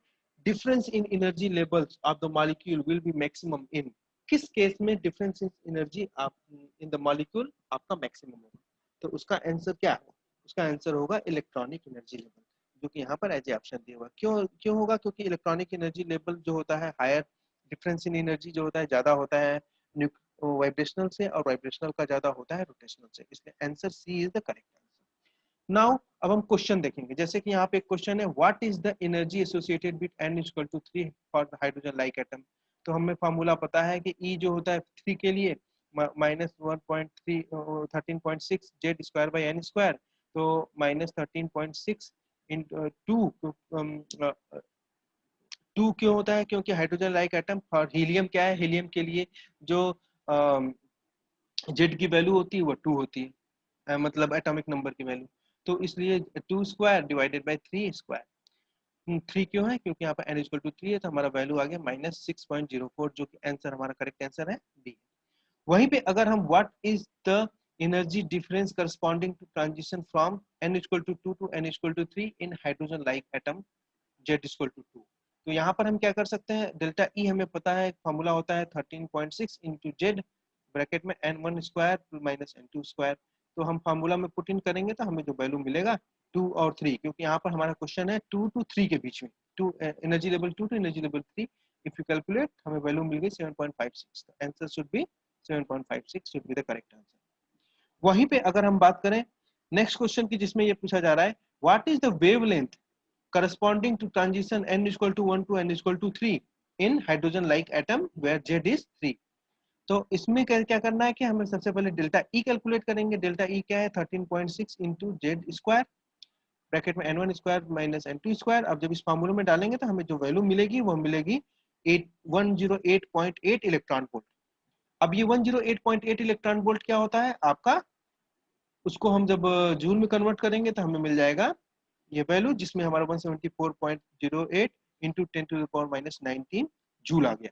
difference in energy levels of the molecule will be maximum in. किस केस में डिफरेंस इन एनर्जी आप इन द मॉलिक्यूल आपका मैक्सिमम होगा। तो उसका आंसर क्या है, उसका आंसर होगा इलेक्ट्रॉनिक एनर्जी लेवल, जो कि यहाँ पर एज ए ऑप्शन दिया हुआ। क्यों होगा, क्योंकि इलेक्ट्रॉनिक एनर्जी लेवल जो होता है हायर, डिफरेंस इन एनर्जी जो होता है ज्यादा होता है वाइब्रेशनल से, और वाइब्रेशनल का ज्यादा होता है रोटेशनल से, इसलिए answer C is the correct answer. Now अब हम क्वेश्चन देखेंगे, जैसे कि यहाँ पे एक क्वेश्चन है, what is the energy associated with n equal to 3 for the hydrogen like atom. तो हमें फार्मूला पता है कि E जो होता है 3 के लिए minus 13.6 Z square by N square, तो माइनस 13.6 इन टू क्यों होता है, क्योंकि हाइड्रोजन लाइक एटम, और हीलियम क्या है, हीलियम के लिए जो जेड की वैल्यू होती है वो 2 होती है, मतलब एटॉमिक नंबर की वैल्यू, तो इसलिए 2 स्क्वायर डिवाइडेड बाई 3 स्क्वायर। 3 क्यों है, क्योंकि यहाँ पर n इक्वल टू 3 है, तो हमारा वैल्यू आ गया माइनस 6.04, जो कि आंसर हमारा करेक्ट आंसर है बी। वहीं पे अगर हम what is the energy difference corresponding to transition from n equal to 2 to n equal to 3 in hydrogen like atom z equal to 2, तो यहाँ पर हम क्या कर सकते हैं, डेल्टा ई हमें पता है, फॉर्मूला होता है 13.6 इंटू जेड ब्रैकेट में n1 square minus n2 square, तो हम फार्मूला में पुट इन करेंगे तो हमें जो वैल्यू मिलेगा 2 और 3, क्योंकि यहाँ पर हमारा क्वेश्चन है 2 टू 3 के बीच में, to energy level 2 to energy level 3, if you calculate हमें वैल्यू मिल गई 7.56, answer should be 7.56 should be the correct answer. वहीं पे अगर हम बात करें नेक्स्ट क्वेश्चन की, जिसमें ये पूछा जा रहा है, what is the wavelength corresponding to transition n equal to 1 to n equal to 3 in hydrogen like atom where z is 3। तो इसमें क्या करना है कि हमें सबसे पहले डेल्टा ई कैलकुलेट करेंगे। डेल्टा ई क्या है, 13.6 इंटू जेड स्क्वायर ब्रैकेट में n1 square minus n2 square. अब जब इस फार्मूले में डालेंगे तो हमें जो वैल्यू मिलेगी वो मिलेगी 108.8 इलेक्ट्रॉन वोल्ट। अब ये 108.8 इलेक्ट्रॉन वोल्ट क्या होता है आपका, उसको हम जब जूल में कन्वर्ट करेंगे तो हमें मिल जाएगा ये वैल्यू, जिसमें हमारा 174.08 into 10 to the power minus 19 joule आ गया।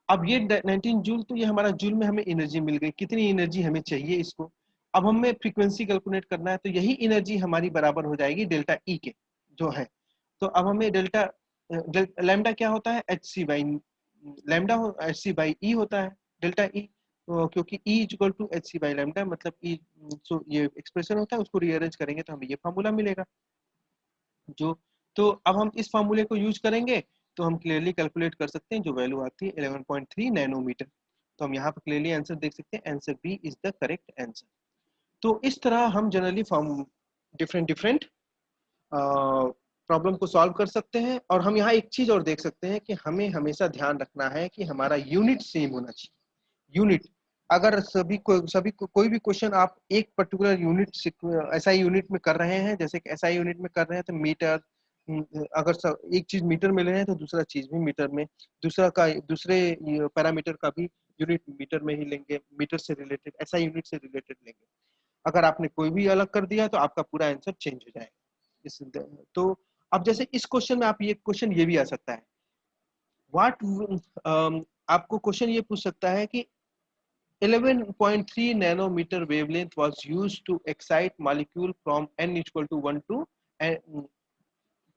अब ये 19 जूल, तो ये हमारा जूल में हमें एनर्जी मिल गई, कितनी एनर्जी हमें चाहिए इसको। अब हमें फ्रीक्वेंसी कैलकुलेट करना है, तो यही एनर्जी हमारी बराबर हो जाएगी डेल्टा ई के जो है। तो अब हमें डेल्टा लैम्डा क्या होता है, H C by lambda, H C by E होता है डेल्टा ई, क्योंकि E equal to H C by lambda, मतलब ई जो ये एक्सप्रेशन होता है उसको रीअरेंज करेंगे तो हमें ये फार्मूला मिलेगा जो। तो अब हम इस फार्मूले को यूज करेंगे तो हम क्लियरली कैलकुलेट कर सकते हैं, जो वैल्यू आती है 11.3 नैनोमीटर। तो हम यहाँ पर क्लियरली आंसर देख सकते हैं, answer B is the correct answer. तो इस तरह हम generally form different different problem को सॉल्व कर सकते हैं। और हम यहाँ एक चीज और देख सकते हैं कि हमें हमेशा ध्यान रखना है कि हमारा यूनिट सेम होना चाहिए। यूनिट अगर कोई भी क्वेश्चन आप एक पर्टिकुलर यूनिट एसआई यूनिट में कर रहे हैं, जैसे कि एसआई यूनिट में कर रहे हैं तो मीटर, अगर एक चीज मीटर में ले रहे हैं तो दूसरा चीज भी मीटर में, दूसरे पैरामीटर का भी यूनिट मीटर में ही लेंगे, मीटर से रिलेटेड एसआई यूनिट से रिलेटेड लेंगे। अगर आपने कोई भी अलग कर दिया तो आपका पूरा आंसर चेंज हो जाएगा। तो अब जैसे इस क्वेश्चन में आप ये क्वेश्चन ये भी आ सकता है, व्हाट आपको क्वेश्चन ये पूछ सकता है कि 11.3 nanometer wavelength was used to excite molecule from n equal to 1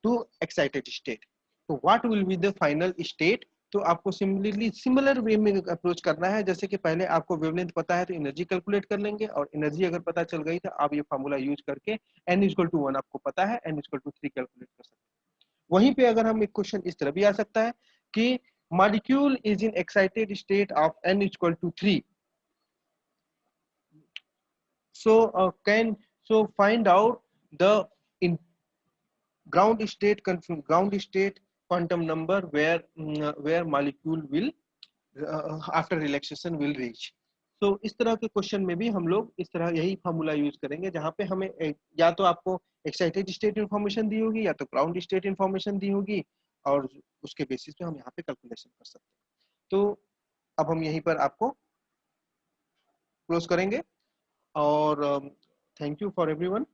to excited state. तो what will be the final state? तो आपको सिमिलर वे में अप्रोच करना है, जैसे कि पहले आपको वेवलेंथ पता है तो एनर्जी कैलकुलेट कर लेंगे, और एनर्जी अगर पता चल गई तो आप ये फार्मूला यूज करके n इक्वल टू 1 आपको पता है, n इक्वल टू 3 कैलकुलेट कर सकते हैं। वहीं पे अगर हम एक क्वेश्चन इस तरह भी आ सकता है कि molecule is in excited state of n equal to 3, so find out the in ground state quantum number where molecule will after relaxation will reach। तो इस तरह के क्वेश्चन में भी हम लोग इस तरह यही फार्मूला यूज करेंगे, जहां पे हमें या तो आपको एक्साइटेड स्टेट इंफॉर्मेशन दी होगी या तो ग्राउंड स्टेट इंफॉर्मेशन दी होगी, और उसके बेसिस पे हम यहाँ पे कैलकुलेशन कर सकते हैं। तो अब हम यहीं पर आपको क्लोज करेंगे, और थैंक यू फॉर एवरीवन।